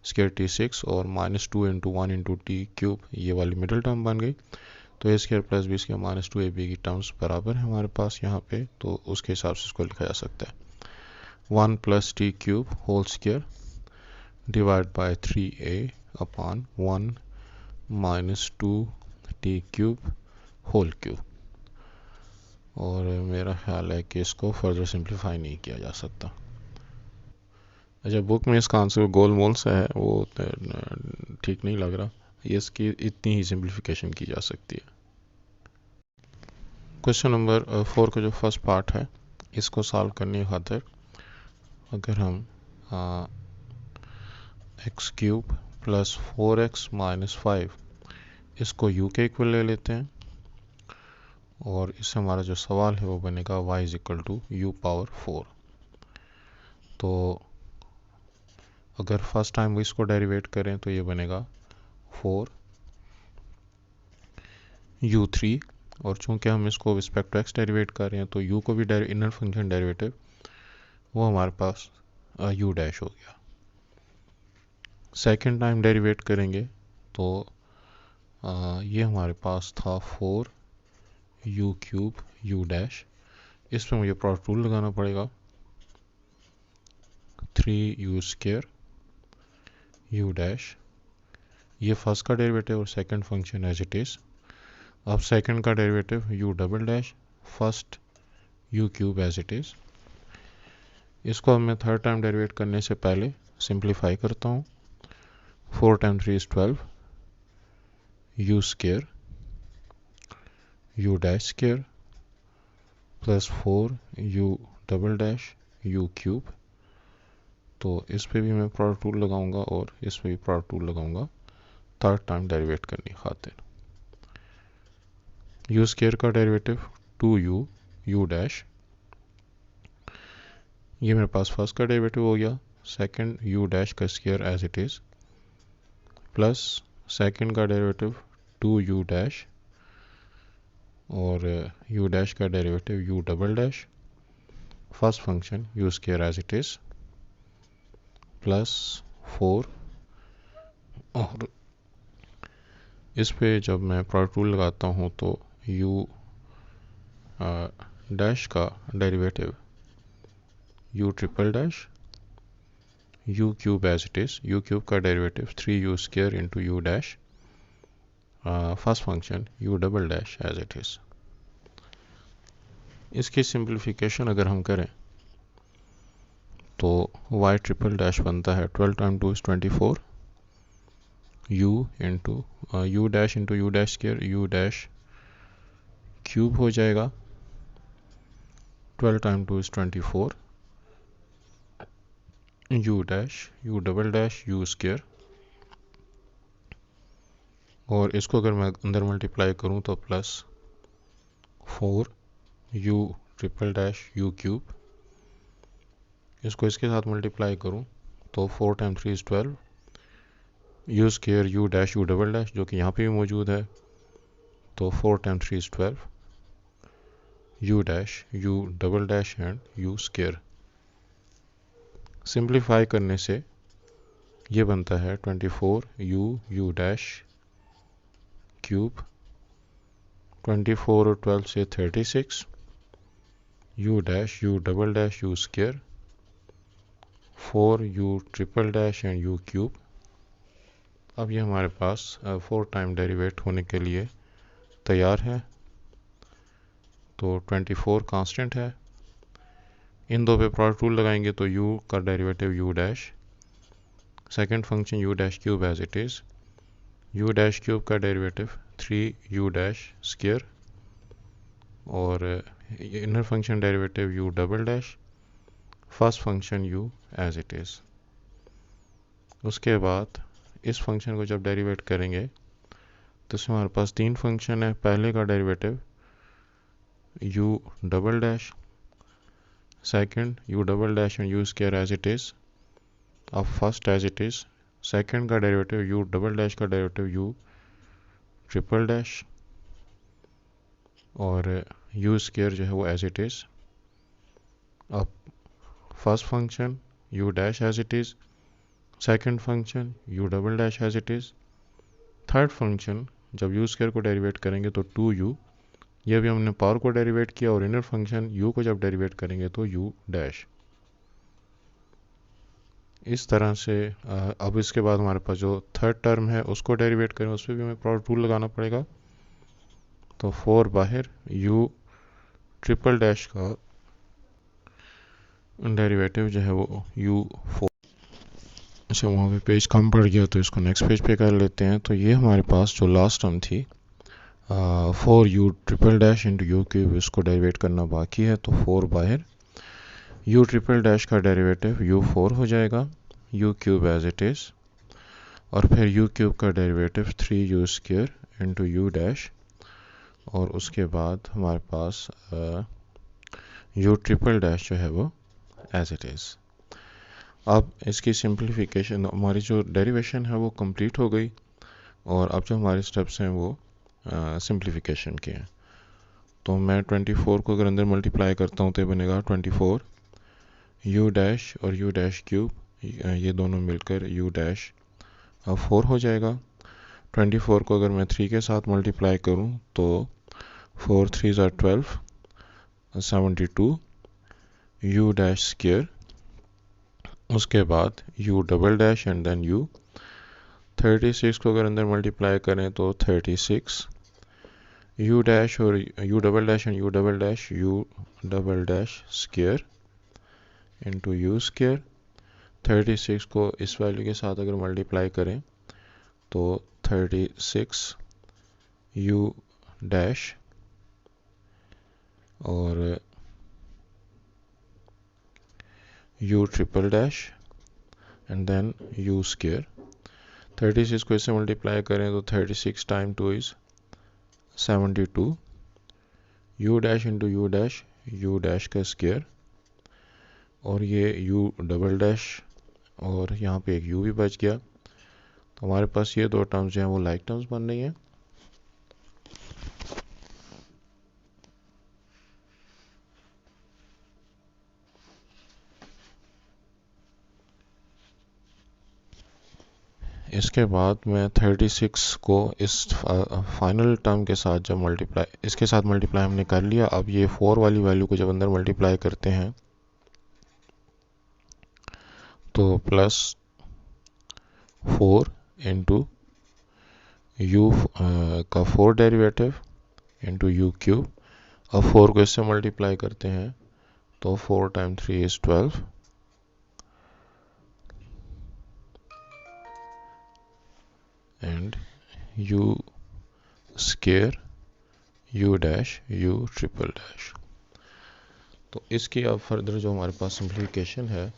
S1: स्क्वायर t6 और minus 2 into 1 into t cube, ये वाली मिडिल टर्म बन गई। तो a square plus b square minus 2ab की टर्म्स बराबर है हमारे पास यहाँ पे, तो उसके हिसाब से इसको लिखा जा सकता है 1 plus t cube whole square divide by 3a upon 1 minus 2 t cube whole cube. और मेरा ख्याल है कि इसको फर्दर सिंप्लीफाई नहीं किया जा सकता। अच्छा, बुक में इसका आंसर गोल मोल से है, वो ठीक नहीं लग रहा, ये इसकी इतनी ही सिंप्लीफिकेशन की जा सकती है। क्वेश्चन नंबर 4 का जो फर्स्ट पार्ट है, इसको सॉल्व करने की खातिर अगर हम x cube plus 4x minus 5 इसको u के इक्वल ले लेते हैं, और इससे हमारा जो सवाल है वो बनेगा y is equal to u power 4। तो अगर फर्स्ट टाइम इसको डेरिवेट करें तो ये बनेगा 4 u3, और चूंकि हम इसको रिस्पेक्ट टू x डेरिवेट कर रहे हैं तो u को भी इनर फंक्शन डेरिवेटिव वो हमारे पास u डैश हो गया। सेकेंड टाइम डेरिवेट करेंगे तो ये हमारे पास था 4 u क्यूब u डैश, इस पर मुझे प्रोडक्ट रूल लगाना पड़ेगा 3u स्क्वायर u डैश, ये फर्स्ट का डेरिवेटिव और second function as it is. अब सेकंड का derivative u double dash, first u cube as it is. इसको अब मैं थर्ड टाइम डेरिवेट करने से पहले सिंप्लीफाई करता हूँ। 4 time 3 is 12 u square u dash square plus 4 u double dash u cube. तो इस पे भी मैं प्रोडक्ट रूल लगाऊंगा और इस पे भी प्रोडक्ट रूल लगाऊंगा थर्ड टाइम डेरिवेट करने की खातिर। u स्क्वायर का डेरिवेटिव 2u u डैश, ये मेरे पास फर्स्ट का डेरिवेटिव हो गया, सेकंड u डैश का square as it is plus second का डेरिवेटिव 2u डैश और u डैश का derivative u double dash, first function u square as it is plus 4, और इस पे जब मैं प्रोडक्ट रूल लगाता हूँ तो u डैश का derivative u triple dash u cube as it is, u cube का derivative 3u square into u dash, first function u double dash as it is. इसकी सिंप्लीफिकेशन अगर हम करें तो y ट्रिपल डैश बनता है 12 time 2 is 24 u into u dash into u dash square, u dash cube हो जाएगा 12 time 2 is 24 u dash u double dash u square, और इसको अगर मैं अंदर मल्टीप्लाई करूं तो plus 4 u triple dash u cube, इसको इसके साथ मल्टीप्लाई करूं तो 4 time 3 is 12 u square u dash u double dash, जो कि यहाँ पे भी मौजूद है, तो 4 time 3 is 12 u dash u double dash and u square. Simplify करने से ये बनता है 24 u डैश क्यूब, 24 और 12 से 36 u dash u double dash u square 4 u triple dash and u cube. अब ये हमारे पास 4 टाइम डेरिवेट होने के लिए तैयार है। तो 24 कांस्टेंट है, इन दो पे प्रोडक्ट रूल लगाएंगे तो u का derivative u dash, second function u dash cube as it is, u dash cube का डेरिवेटिव 3u डैश स्क्वायर और inner function derivative u double dash, first function u as it is. उसके बाद इस function को जब derivative करेंगे तो इसमें हमारे पास तीन फंक्शन है। पहले का derivative u double dash, second u double dash and u square as it is, अब first as it is. Second का डेरिवेटिव u डबल डैश का डेरिवेटिव u ट्रिपल डैश, और u स्क्वायर जो है वो एज इट इज़। अब first function u dash as it is, second function u double dash as it is, third function जब u square को derivate करेंगे तो 2u, ये भी हमने पावर को डेरिवेट किया, और इनर फंक्शन u को जब डेरिवेट करेंगे तो u डैश। इस तरह से अब इसके बाद हमारे पास जो थर्ड टर्म है उसको डेरिवेट करें, उस पर भी हमें प्रोडक्ट रूल लगाना पड़ेगा। तो 4 बाहर u ट्रिपल डैश का डेरिवेटिव जो है वो u4। अच्छा, वहाँ पे पेज कम पड़ गया तो इसको नेक्स्ट पेज पे कर लेते हैं। तो ये हमारे पास जो लास्ट टर्म थी 4u triple dash into u cube, इसको डेरिवेट करना बाकी है। तो 4 बाहर u ट्रिपल डैश का डेरिवेटिव u4 हो जाएगा, u cube as it is, और फिर u क्यूब का derivative 3u square into u dash, और उसके बाद हमारे पास u ट्रिपल डैश जो है वो एज इट इज़। अब इसकी सिंप्लीफिकेशन, हमारी जो डेरिवेशन है वो कंप्लीट हो गई, और अब जो हमारे स्टेप्स हैं वो सिंप्लीफिकेशन के हैं। तो मैं 24 को अगर अंदर मल्टीप्लाई करता हूँ तो ये बनेगा 24 u डैश और u डैश क्यूब, ये दोनों मिलकर u डैश 4 हो जाएगा। 24 को अगर मैं 3 के साथ मल्टीप्लाई करूँ तो 4 3 ज़ा 12, 72 u डैश स्क्वायर, उसके बाद u double dash and then u। 36 को अगर अंदर मल्टीप्लाई करें तो 36 u डैश और u double dash and u double dash, u double dash square into u square. 36 को इस वैल्यू के साथ अगर मल्टीप्लाई करें तो 36 u डैश और u triple dash and then u square. 36 को इससे मल्टीप्लाई करें तो 36 time 2 is 72 u dash into u dash, u dash का स्क्वायर, और ये u डबल डैश, और यहाँ पे एक u भी बच गया। तो हमारे पास ये दो टर्म्स जो हैं वो लाइक टर्म्स बन रही हैं। इसके बाद मैं 36 को इस फाइनल टर्म के साथ जब मल्टीप्लाई, इसके साथ मल्टीप्लाई हमने कर लिया। अब ये 4 वाली वैल्यू को जब अंदर मल्टीप्लाई करते हैं तो प्लस 4 इंटू यू का 4 डेरिवेटिव इंटू यू क्यूब। अब 4 को इससे मल्टीप्लाई करते हैं तो 4 time 3 is 12 and u square u dash u triple dash. तो इसकी अब फर्दर जो हमारे पास सिंप्लीफिकेशन है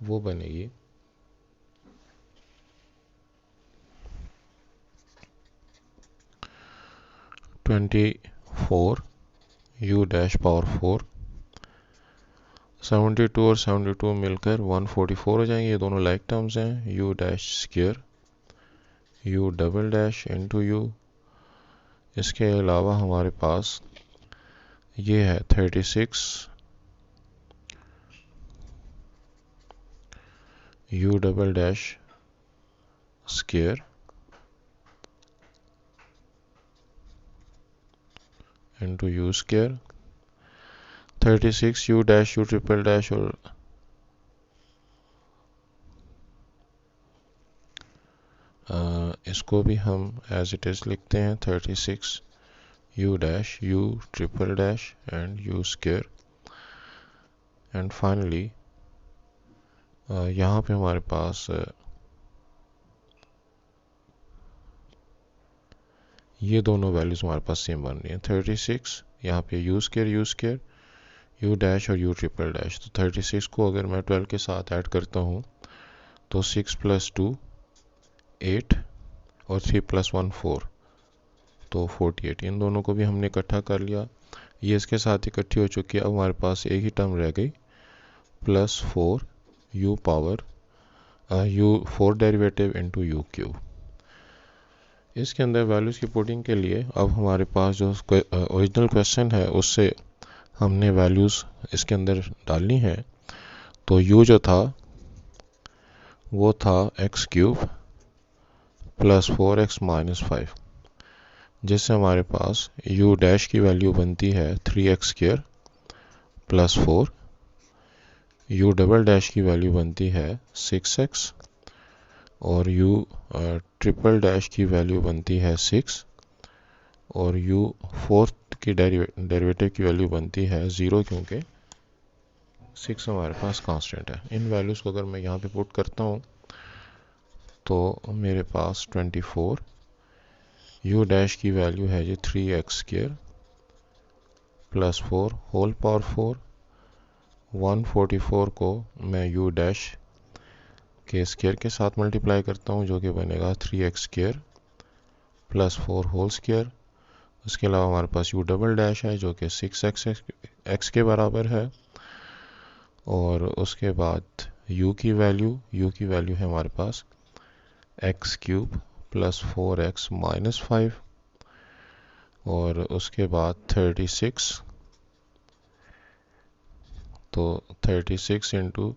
S1: वो बनेगी 24 u डैश पावर 4, 72 और 72 मिलकर 144 हो जाएंगे। ये दोनों लाइक टर्म्स हैं। u dash square u double dash into u। इसके अलावा हमारे पास ये है 36 u double dash square into u square. 36 u dash u triple dash, और इसको भी हम एज इट इज़ लिखते हैं 36 u dash u triple dash and u square. And finally यहाँ पे हमारे पास ये दोनों वैल्यूज़ हमारे पास सेम बन रही हैं। 36 यहाँ पे यू स्केयर यू डैश और यू ट्रिपल डैश। तो 36 को अगर मैं 12 के साथ ऐड करता हूँ तो 6 + 2 8 और 3 + 1 4, तो 48। इन दोनों को भी हमने इकट्ठा कर लिया, ये इसके साथ इकट्ठी हो चुकी है। अब हमारे पास एक ही टर्म रह गई +4 you power you 4 derivative into u cube. इसके अंदर वैल्यूज़ की पुटिंग के लिए अब हमारे पास जो ओरिजिनल क्वेश्चन है उससे हमने वैल्यूज़ इसके अंदर डालनी है। तो u जो था वो था x³ + 4x - 5, जिससे हमारे पास u डैश की वैल्यू बनती है 3x² + 4, u डबल डैश की वैल्यू बनती है 6x और u ट्रिपल डैश की वैल्यू बनती है 6 और u फोर्थ की डेरिवेटिव की वैल्यू बनती है 0, क्योंकि 6 हमारे पास कांस्टेंट है। इन वैल्यूज़ को अगर मैं यहाँ पे पुट करता हूँ तो मेरे पास 24, u डैश की वैल्यू है जी 3x² + 4 होल पावर 4, 144 को मैं u डैश के स्क्वायर के साथ मल्टीप्लाई करता हूँ जो कि बनेगा 3x² + 4 होल स्क्वायर। उसके अलावा हमारे पास u डबल डैश है जो कि 6x के बराबर है, और उसके बाद u की वैल्यू है हमारे पास x³ + 4x - 5, और उसके बाद 36, तो 36 इंटू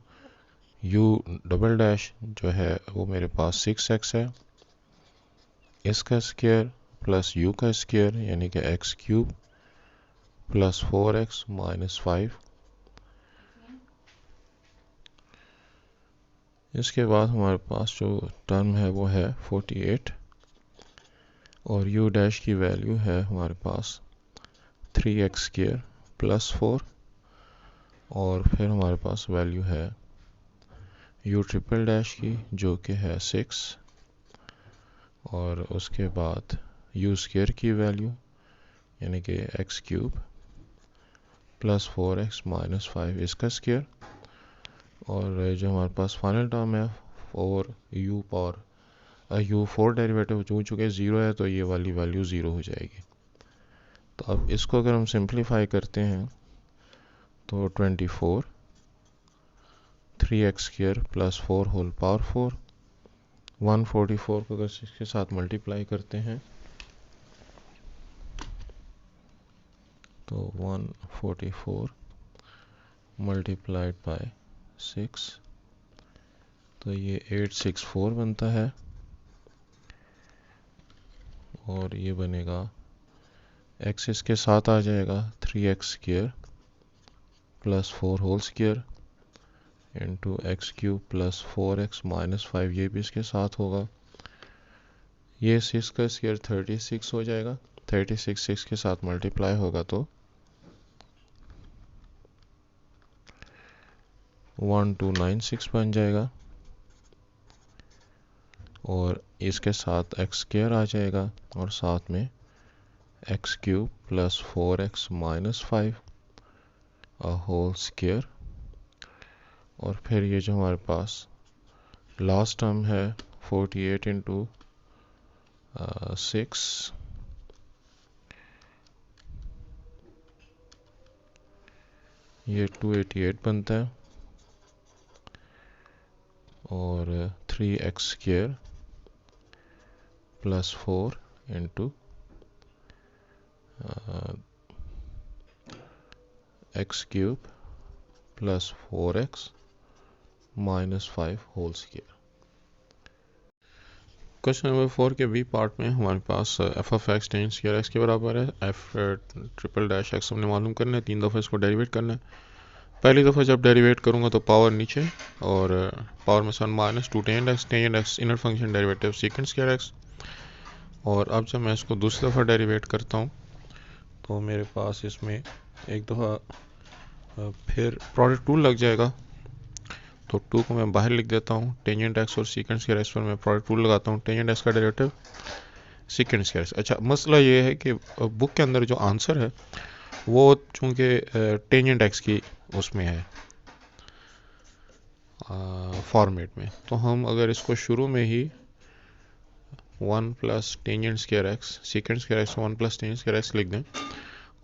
S1: u डबल डैश जो है वो मेरे पास 6x है, इसका स्क्वायर प्लस u का स्क्वायर यानी कि x³ + 4x - 5। इसके बाद हमारे पास जो टर्म है वो है 48, और u डैश की वैल्यू है हमारे पास 3x² + 4, और फिर हमारे पास वैल्यू है u ट्रिपल डैश की जो कि है 6, और उसके बाद u स्क्वायर की वैल्यू यानी कि x³ + 4x - 5 इसका स्क्वायर, और जो हमारे पास फाइनल टर्म है 4u पावर u 4 डेरिवेटिव चूँकि 0 है तो ये वाली वैल्यू 0 हो जाएगी। तो अब इसको अगर हम सिंप्लीफाई करते हैं तो 24 3x² + 4 होल पावर 4, 144 को अगर 6 के साथ मल्टीप्लाई करते हैं तो 144 मल्टीप्लाइड बाय 6, तो ये 864 बनता है, और ये बनेगा x इसके साथ आ जाएगा 3x² + 4 whole square into x³ + 4x - 5, ये भी इसके साथ होगा। ये 6 का स्क्वायर 36 हो जाएगा, 36 6 के साथ मल्टीप्लाई होगा तो 1296 बन जाएगा, और इसके साथ x² आ जाएगा और साथ में x³ + 4x - 5 होल स्क्वायर, और फिर ये जो हमारे पास लास्ट टर्म है 48 इंटू 6, ये 288 बनता है, और 3x² + 4 into x³ + 4x - 5 whole square. Question number 4 के बी पार्ट में हमारे पास f(x) tan स्क्वायर x के बराबर है, f ट्रिपल डैश x हमने मालूम करना है, 3 दफ़ा इसको डेरिवेट करना है। पहली दफ़ा जब डेरिवेट करूँगा तो पावर नीचे, और पावर में सन -2 tan x inner function derivative second square x, और अब जब मैं इसको दूसरी दफ़ा डेरिवेट करता हूँ तो मेरे पास इसमें एक दफ़ा फिर प्रोडक्ट टूल लग जाएगा, तो 2 को मैं बाहर लिख देता हूँ। टेंजेंट x और सीकेंट स्क्वायर x पर मैं प्रोडक्ट टूल लगाता हूँ। टेंजेंट x का डेरिवेटिव सीकेंड स्क्वायर एक्स। अच्छा, मसला ये है कि बुक के अंदर जो आंसर है वो चूँकि टेंजेंट एक्स की उसमें है, फॉर्मेट में, तो हम अगर इसको शुरू में ही 1 plus tangent square x secant square x 1 plus tangent square x लिख दें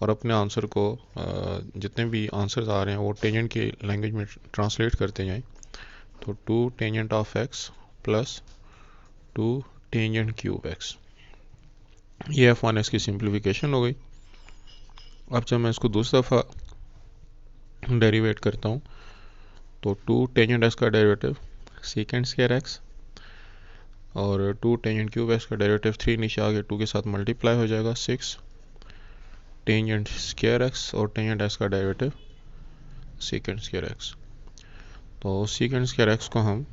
S1: और अपने आंसर को जितने भी आंसर्स आ रहे हैं वो टेंजेंट की लैंग्वेज में ट्रांसलेट करते जाएं, तो 2 tangent of x plus 2 tangent cube x, ये f1x की सिंप्लीफिकेशन हो गई। अब जब मैं इसको दूसरी दफ़ा डेरिवेट करता हूँ तो 2 टेंजेंट एक्स का डेरिवेटिव सीकेंड स्क्वायर एक्स और 2 टेंजेंट क्यूब एक्स का डेरिवेटिव 3 नीचे आगे 2 के साथ मल्टीप्लाई हो जाएगा 6 टेंजेंट स्क्वायर एक्स और टेंजेंट एक्स का डेरिवेटिव सीकेंड स्क्वायर एक्स। तो सीकेंड स्क्वायर एक्स को हम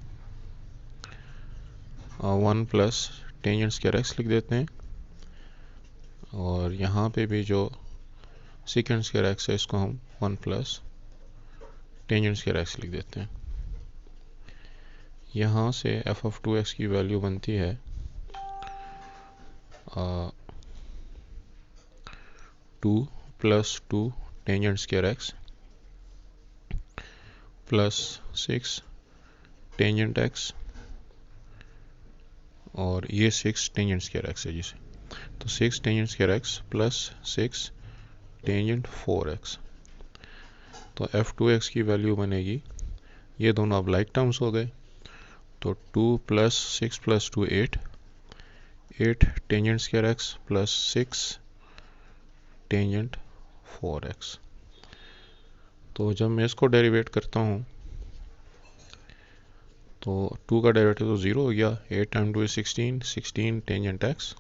S1: 1 प्लस टेंजेंट स्क्वायर एक्स लिख देते हैं और यहाँ पे भी जो सीकेंड स्क्वायर एक्स है इसको हम 1 प्लस टेंजेंट स्क्वायर एक्स लिख देते हैं। यहाँ से एफ ऑफ 2x की वैल्यू बनती है 2 plus 2 tangent square x plus 6 tangent x और ये 6 टेंजेंट स्क्वायर एक्स है जिसे, तो 6 tangent square x plus 6 tangent 4x, तो f2x की वैल्यू बनेगी, ये दोनों अब लाइक टर्म्स हो गए, तो 2 plus 6 plus 2 8 tangent square x plus 6 tangent 4x। तो जब मैं इसको डेरिवेट करता हूँ तो 2 का डेरिवेटिव तो 0 हो गया, 8 टाइम 2 16 16 टेंजेंट एक्स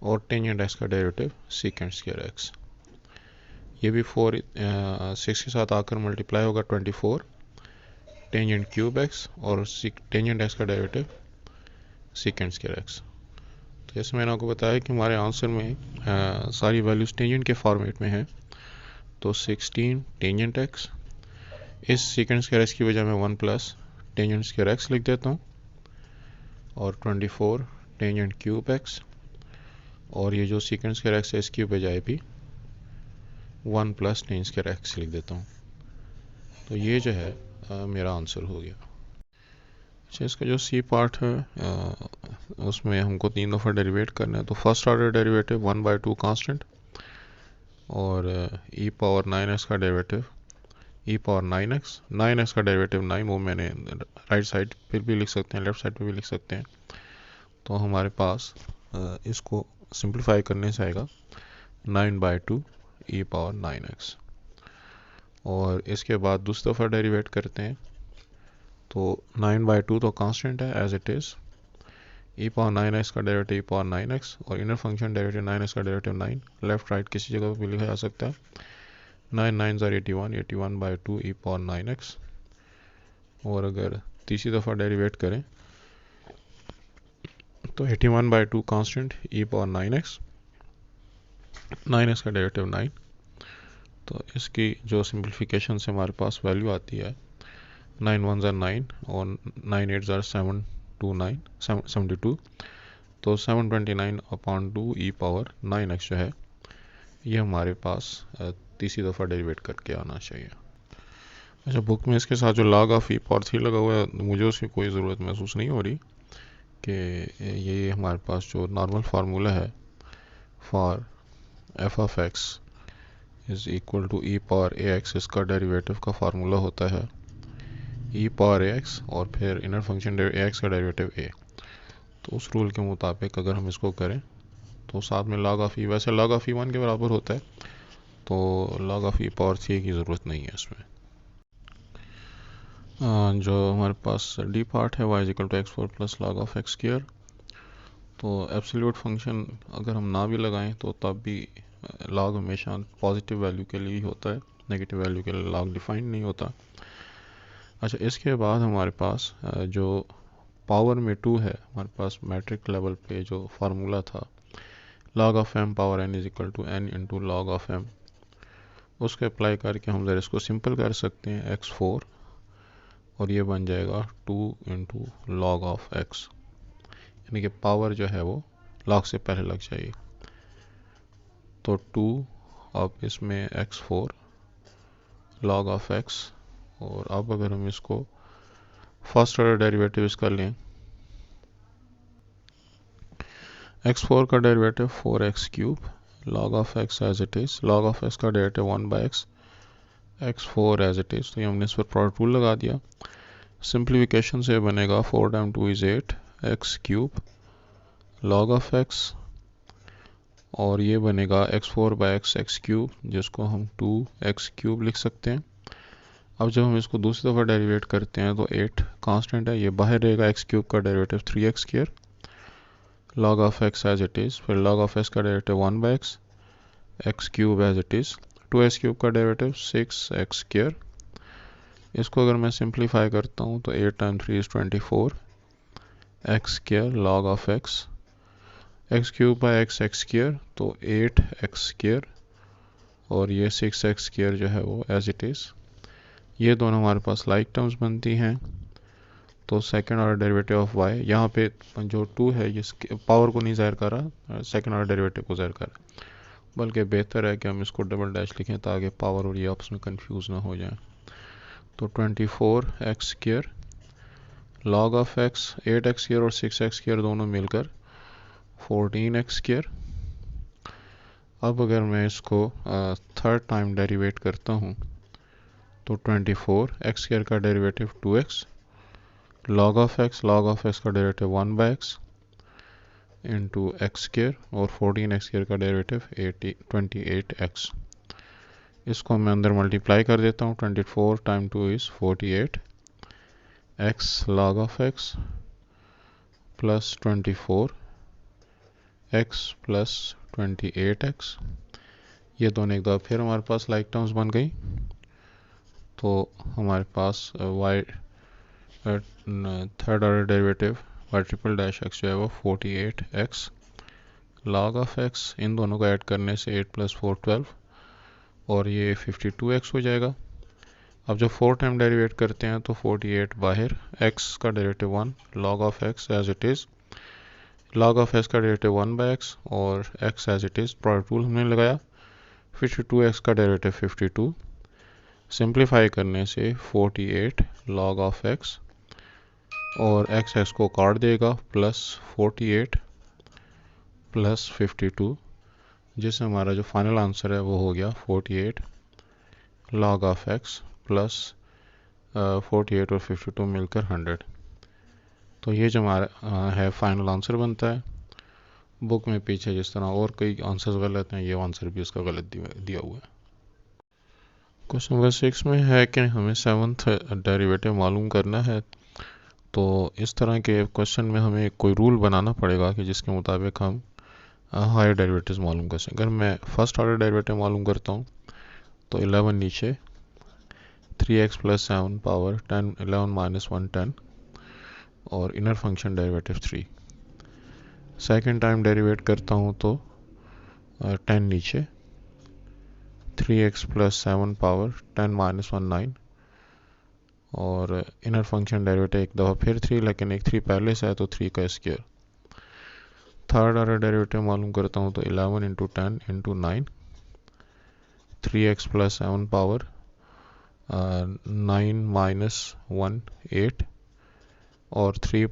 S1: और टेंजेंट एक्स का डेरिवेटिव सीकेंड स्क्वायर एक्स, ये भी 6 के साथ आकर मल्टीप्लाई होगा 24 टेंजेंट क्यूब एक्स और टेंजेंट एक्स का डेरिवेटिव सीकेंड स्क्वायर एक्स। तो जैसे मैंने आपको बताया कि हमारे आंसर में सारी वैल्यूज टेंजेंट के फॉर्मेट में है, तो 16 टेंजेंट एक्स, इस सीकेंड स्क्वायर एक्स की वजह मैं 1 प्लस टेंजेंट स्क्वायर एक्स लिख देता हूँ और 24 टेंजेंट क्यूब एक्स और ये जो सीकेंड स्क्वायर एक्स है इसकी बजाय भी 1 प्लस टेंजेंट स्क्वायर एक्स लिख देता हूँ। तो ये जो है मेरा आंसर हो गया। अच्छा, इसका जो सी पार्ट है उसमें हमको 3 दफ़ा डेरिवेट करना है, तो फर्स्ट ऑर्डर डेरिवेटिव 1/2 कांस्टेंट और e पावर 9x का डेरिवेटिव e पावर 9x का डेरिवेटिव 9, वो मैंने राइट साइड पर भी लिख सकते हैं, लेफ्ट साइड पे भी लिख सकते हैं। तो हमारे पास इसको सिंप्लीफाई करने से आएगा 9/2 e पावर 9x और इसके बाद दूसरी दफ़ा डेरिवेट करते हैं तो 9/2 तो कांस्टेंट है as it is, e power 9x का डेरिवेटिव e पावर 9x और इनर फंक्शन डेरिवेटिव 9x का डेरिवेटिव 9, लेफ्ट राइट किसी जगह पर भी लिखा जा सकता है। 9 9s are 81, 81/2 e power 9x और अगर तीसरी दफ़ा डेरिवेट करें तो 81/2 constant e power 9x, 9x का डेरिवेटिव 9, तो इसकी जो सिंप्लीफिकेशन से हमारे पास वैल्यू आती है 9 1s are 9 और 9 8s are 72, तो 729/2 e पावर 9x जो है ये हमारे पास तीसरी दफ़ा डेरिवेट करके आना चाहिए। अच्छा, बुक में इसके साथ जो log ऑफ e पावर 3 लगा हुआ है, मुझे उसकी कोई ज़रूरत महसूस नहीं हो रही कि ये हमारे पास जो नॉर्मल फार्मूला है for f of x is equal to e power ax, इसका डेरिवेटिव का फार्मूला होता है e पावर ax और फिर इनर फंक्शन ax का डेरिवेटिव a। तो उस रूल के मुताबिक अगर हम इसको करें तो साथ में log ऑफ e, वैसे log ऑफ e 1 के बराबर होता है, तो log ऑफ e पावर 3 की ज़रूरत नहीं है इसमें। जो हमारे पास डी पार्ट है y is equal to x4 plus log of x square, तो एब्सोल्यूट फंक्शन अगर हम ना भी लगाएं तो तब भी log हमेशा पॉजिटिव वैल्यू के लिए ही होता है, नेगेटिव वैल्यू के लिए log डिफाइंड नहीं होता। अच्छा, इसके बाद हमारे पास जो पावर में 2 है, हमारे पास मैट्रिक लेवल पे जो फार्मूला था log of m power n is equal to n into log of m, उसको अप्लाई करके हम ज़रा इसको सिंपल कर सकते हैं x4 और ये बन जाएगा 2 इंटू log ऑफ x, यानी कि पावर जो है वो लॉग से पहले लग जाएगी। तो 2 अब इसमें x4 log ऑफ x, और अब अगर हम इसको फर्स्ट ऑर्डर डेरिवेटिव इसका लें, x4 का derivative 4x³ log of x as it is, log of x का derivative 1/x, x4 as it is. तो ये हमने इस पर प्रोडक्ट रूल लगा दिया। सिंप्लीफिकेशन से बनेगा 4 time 2 is 8 x³ log of x, और ये बनेगा x4/x x³ जिसको हम 2x³ लिख सकते हैं। अब जब हम इसको दूसरी दफ़ा डेरिवेट करते हैं तो 8 कांस्टेंट है, ये बाहर रहेगा। x³ का derivative 3x² log of x as it is, फिर log ऑफ x का derivative 1/x, x³ as it is, 2x³ का डेरिवेटिव 6x²। इसको अगर मैं सिंप्लीफाई करता हूँ तो 8 time 3 is 24 x² log of x, x³ x² तो 8x², और ये 6x² जो है वो एज इट इज़। ये दोनों हमारे पास लाइक टर्म्स बनती हैं। तो second order derivative of y, यहाँ पे जो 2 है ये पावर को नहीं ज़ाहिर कर रहा, सेकेंड ऑर्डर डेरिवेटिव को ज़ाहिर कर रहा, बल्कि बेहतर है कि हम इसको डबल डैश लिखें ताकि पावर और ये आपस में कंफ्यूज ना हो जाए। तो 24x² log of x, 8x² और 6x² दोनों मिलकर 14x²। अब अगर मैं इसको थर्ड टाइम डेरिवेट करता हूँ तो 24x² का derivative 2x log of x का डेरिवेटिव 1/x इंटू x², और 14x² का डेरिवेटिव 28x। इसको मैं अंदर मल्टीप्लाई कर देता हूँ। 24 time 2 is 48 x log of x plus 24 x plus 28x। ये दोनों एक दफ़ा फिर हमारे पास लाइक टर्म्स बन गई। तो हमारे पास y third order derivative y triple dash x जो है वो 48x log ऑफ x, इन दोनों को ऐड करने से 8 प्लस 4 12, और ये 52x हो जाएगा। अब जब 4 टाइम डेरिवेट करते हैं तो 48 बाहर, x का derivative 1 log of x as it is, log of x का डेरिवेटिव 1/x और x as it is, product rule हमने लगाया। 52x का डेरिवेटिव 52, सिंप्लीफाई करने से 48 log ऑफ x, और x को काट देगा, प्लस 48 प्लस 52, जिससे हमारा जो फाइनल आंसर है वो हो गया 48 log ऑफ x प्लस 48 और 52 मिलकर 100। तो ये जो हमारा है फाइनल आंसर बनता है। बुक में पीछे जिस तरह और कई आंसर्स गलत हैं, ये आंसर भी इसका गलत दिया हुआ है। क्वेश्चन नंबर 6 में है कि हमें 7th डेरिवेटिव मालूम करना है। तो इस तरह के क्वेश्चन में हमें कोई रूल बनाना पड़ेगा कि जिसके मुताबिक हम हायर डेरिवेटिव्स मालूम कर सकें। अगर मैं फर्स्ट ऑर्डर डेरिवेटिव मालूम करता हूँ तो 11 नीचे, 3x प्लस 7 पावर 10, 11 माइनस 1 10, और inner function derivative 3। Second time derivative करता हूँ तो 10 नीचे, 3x प्लस 7 पावर 10 माइनस 1 9, और इनर फंक्शन डेरिवेटिव एक दफ़ा फिर 3, लेकिन एक 3 पहले से है तो 3 का स्क्वायर। थर्ड ऑर्डर डेरिवेटिव मालूम करता हूँ तो 11 into 10 into 9, 3x plus 7 power 9 minus 1 8, और 3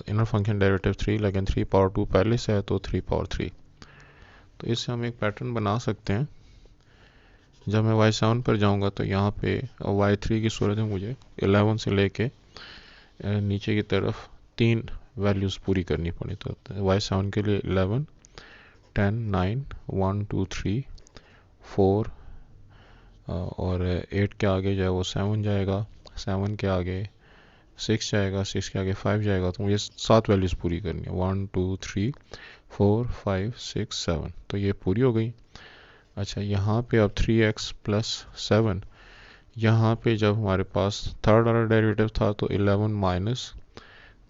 S1: इनर फंक्शन डेरिवेटिव 3, लेकिन 3 पावर 2 पहले से है तो 3 पावर 3। तो इससे हम एक पैटर्न बना सकते हैं। जब मैं y7 पर जाऊंगा तो यहाँ पे y3 की सूरत में मुझे 11 से लेके नीचे की तरफ 3 वैल्यूज़ पूरी करनी पड़ी। तो y7 के लिए 11, 10, 9, 1, 2, 3, 4, और 8 के आगे जो है वो 7 जाएगा, 7 के आगे 6 जाएगा, 6 के आगे 5 जाएगा। तो मुझे 7 वैल्यूज़ पूरी करनी है, 1, 2, 3, 4, 5, 6, 7। तो ये पूरी हो गई। अच्छा, यहाँ पे अब 3x प्लस 7, यहाँ पे जब हमारे पास थर्ड ऑर्डर डेरिवेटिव था तो 11 माइनस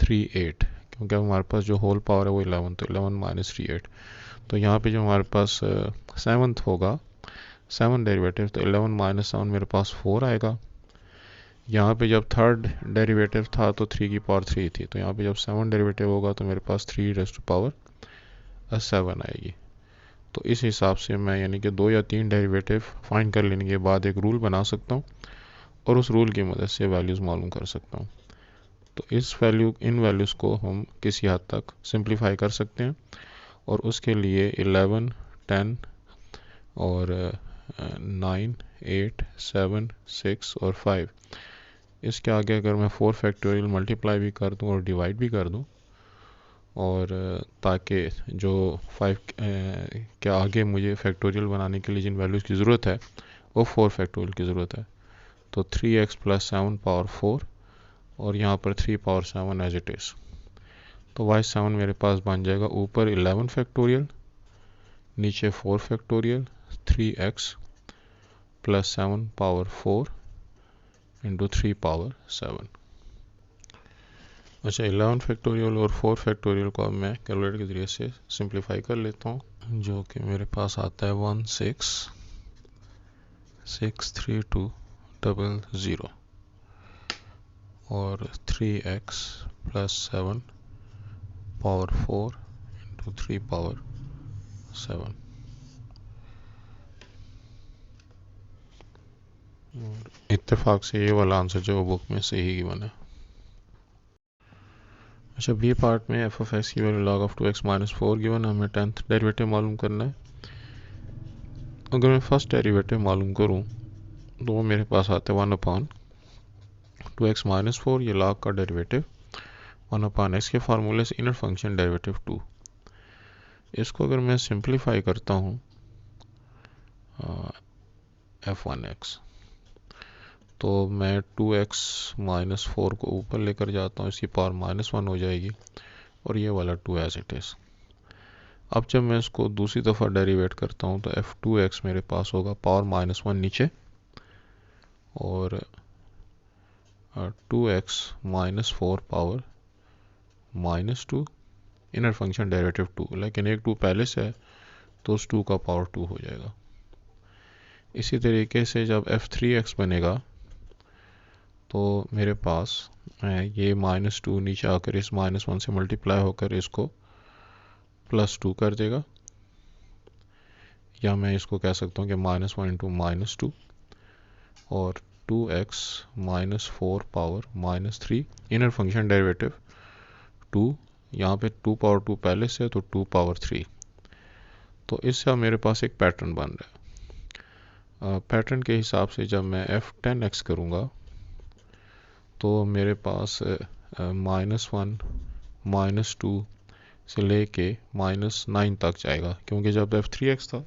S1: 3 8, क्योंकि हमारे पास जो होल पावर है वो 11, तो 11 माइनस 3 8। तो यहाँ पे जो हमारे पास 7th होगा, 7 डेरिवेटिव, तो 11 माइनस 7 मेरे पास 4 आएगा। यहाँ पे जब थर्ड डेरिवेटिव था तो 3 की पावर 3 थी, तो यहाँ पे जब 7 डेरिवेटिव होगा तो मेरे पास 3 रेज़ टू पावर 7 आएगी। तो इस हिसाब से मैं यानी कि 2 या 3 डेरिवेटिव फाइंड कर लेने के बाद एक रूल बना सकता हूँ और उस रूल की मदद से वैल्यूज़ मालूम कर सकता हूँ। तो इन वैल्यूज़ को हम किसी हद तक सिंप्लीफाई कर सकते हैं और उसके लिए 11, 10 और 9, 8, 7, 6 और 5, इसके आगे अगर मैं 4 फैक्टोरियल मल्टीप्लाई भी कर दूं और डिवाइड भी कर दूं, और ताकि जो 5 के आगे मुझे फैक्टोरियल बनाने के लिए जिन वैल्यूज़ की ज़रूरत है वो 4 फैक्टोरियल की ज़रूरत है। तो 3x + 7 पावर 4 और यहाँ पर 3 पावर 7 एज इट इज़। तो y7 मेरे पास बन जाएगा ऊपर 11 फैक्टोरियल, नीचे 4 factorial, 3x + 7 power 4 into 3 power 7। अच्छा, 11 फैक्टोरियल और 4 फैक्टोरियल को अब मैं कैलकुलेटर के ज़रिए से सिंप्लीफाई कर लेता हूँ, जो कि मेरे पास आता है 16632000 और 3x + 7 पावर 4 इंटू 3 पावर 7। इत्तेफाक से ये वाला आंसर जो बुक में सही गिवन है। अच्छा, बी पार्ट में f(x) की value log of 2x - 4 given, हमें 10th डेरिवेटिव मालूम करना है। अगर मैं फर्स्ट डेरिवेटिव मालूम करूं तो वो मेरे पास आता है 1/2x - 4, ये log का डेरिवेटिव 1/x के फार्मूले से इनर फंक्शन डेरिवेटिव 2। इसको अगर मैं सिंप्लीफाई करता हूँ f(1x), तो मैं 2x - 4 को ऊपर लेकर जाता हूँ, इसकी पावर -1 हो जाएगी और ये वाला 2 एज इट इज़। अब जब मैं इसको दूसरी दफ़ा डेरिवेट करता हूँ तो f(2x) मेरे पास होगा पावर -1 नीचे और 2x - 4 power -2 inner function derivative 2, लेकिन एक 2 पहले से है तो उस 2 का पावर 2 हो जाएगा। इसी तरीके से जब f(3x) बनेगा तो मेरे पास ये -2 नीचे आकर इस -1 से मल्टीप्लाई होकर इसको +2 कर देगा, या मैं इसको कह सकता हूँ कि -1 इंटू -2 और 2x - 4 power -3 inner function derivative 2, यहाँ पे 2 पावर 2 पहले से है तो 2 पावर 3। तो इससे अब मेरे पास एक पैटर्न बन रहा है। पैटर्न के हिसाब से जब मैं f10x करूँगा तो मेरे पास -1 -2 से लेके -9 तक जाएगा, क्योंकि जब f3x था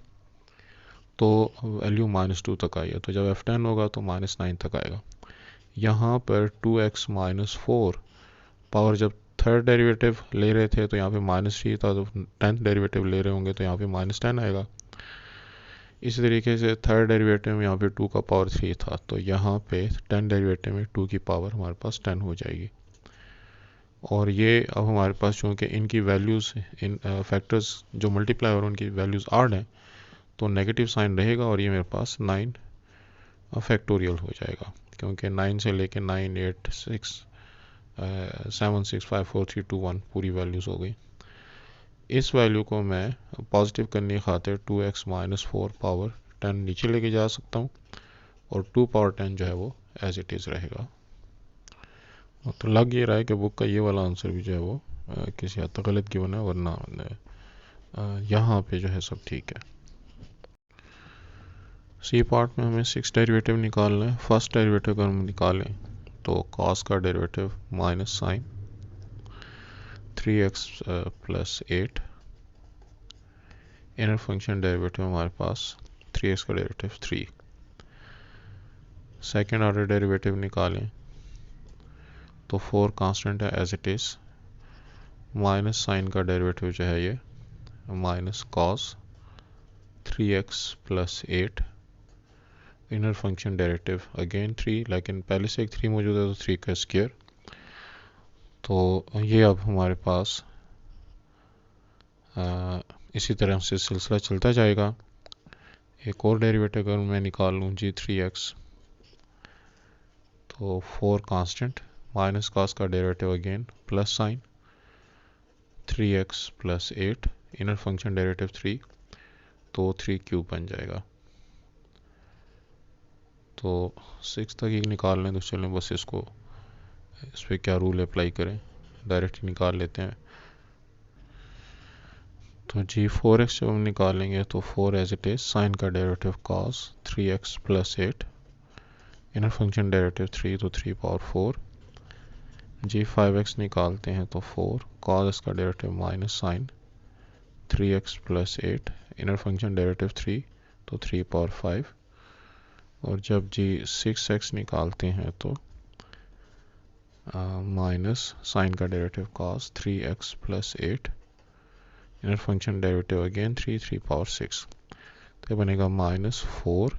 S1: तो वैल्यू -2 तक आई है, तो जब f10 होगा तो -9 तक आएगा। यहाँ पर 2x - 4 पावर जब थर्ड डेरिवेटिव ले रहे थे तो यहाँ पे -3 था, तो 10th डेरिवेटिव ले रहे होंगे तो यहाँ पे -10 आएगा। इसी तरीके से थर्ड डेरिवेटिव में यहाँ पे 2 का पावर 3 था, तो यहाँ पे 10 डेरिवेटिव में 2 की पावर हमारे पास 10 हो जाएगी। और ये अब हमारे पास चूँकि इनकी वैल्यूज़ इन फैक्टर्स जो मल्टीप्लाई और उनकी वैल्यूज़ ऑड हैं तो नेगेटिव साइन रहेगा और ये मेरे पास 9 फैक्टोरियल हो जाएगा, क्योंकि 9 से लेके 9, 8, 6, 7, 6, 5, 4, 3, 2, 1 पूरी वैल्यूज़ हो गई। इस वैल्यू को मैं पॉजिटिव करने की खातिर 2x - 4 पावर 10 नीचे लेके जा सकता हूँ और 2 पावर 10 जो है वो एज इट इज़ रहेगा। तो लग ये रहा है कि बुक का ये वाला आंसर भी जो है वो किसी हद तक गलत गिवन है, वरना यहाँ पे जो है सब ठीक है। सी पार्ट में हमें 6 डेरिवेटिव निकालना है। फर्स्ट डेरिवेटिव अगर हम निकालें तो कॉस का derivative minus sine 3x + 8, inner function derivative हमारे पास 3x का डेरिवेटिव 3। सेकेंड ऑर्डर डेरिवेटिव निकालें तो 4 कांस्टेंट है as it is, minus sine का डेरिवेटिव जो है ये minus cos 3x + 8, inner function derivative again 3, लेकिन पहले से एक 3 मौजूद है तो 3 का स्क्वायर। तो ये अब हमारे पास इसी तरह से सिलसिला चलता जाएगा। एक और डेरिवेटिव अगर मैं निकाल लूँ जी 3x, तो 4 कांस्टेंट माइनस कॉस का derivative again plus sign 3x + 8, inner function derivative 3, तो 3 क्यूब बन जाएगा। तो 6 तक ही निकाल लें, तो चलें बस इसको, इस पर क्या रूल अप्लाई करें, डायरेक्ट निकाल लेते हैं। तो g4x जब हम निकालेंगे तो 4 एज इट इज, साइन का derivative cos 3x plus 8, inner function derivative 3 तो 3 पावर 4, g5x निकालते हैं तो 4 cos इसका derivative minus sine 3x plus 8, inner function derivative 3 तो 3 पावर 5, और जब g6x निकालते हैं तो माइनस साइन का derivative cos 3x plus 8, inner function derivative again 3 power 6, तो ये बनेगा minus 4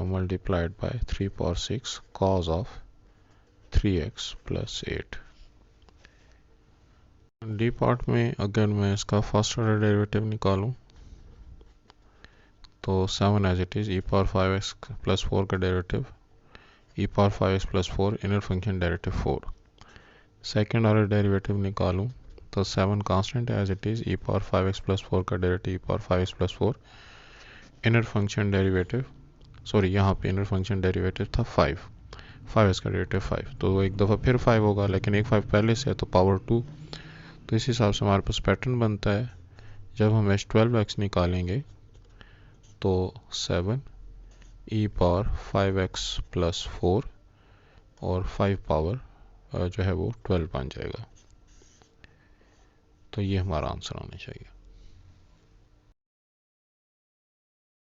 S1: multiplied by 3 power 6 cos of 3x plus 8। D part में अगर मैं इसका फर्स्ट ऑर्डर डेरिवेटिव निकालूं तो 7 as it is, e power 5x plus 4 का derivative e power 5x plus 4, inner function derivative 4। Second order derivative निकालूं तो 7 constant as it is, e power 5x plus 4 का derivative e power 5x plus 4, inner function derivative, sorry यहाँ पे inner function derivative था 5x का derivative 5, तो एक दफ़ा फिर 5 होगा, लेकिन एक 5 पहले से है तो पावर 2, तो इस हिसाब से हमारे पास पैटर्न बनता है। जब हम h12x निकालेंगे तो 7 ई पावर 5x प्लस 4 और 5 पावर जो है वो 12 बन जाएगा। तो ये हमारा आंसर आना चाहिए।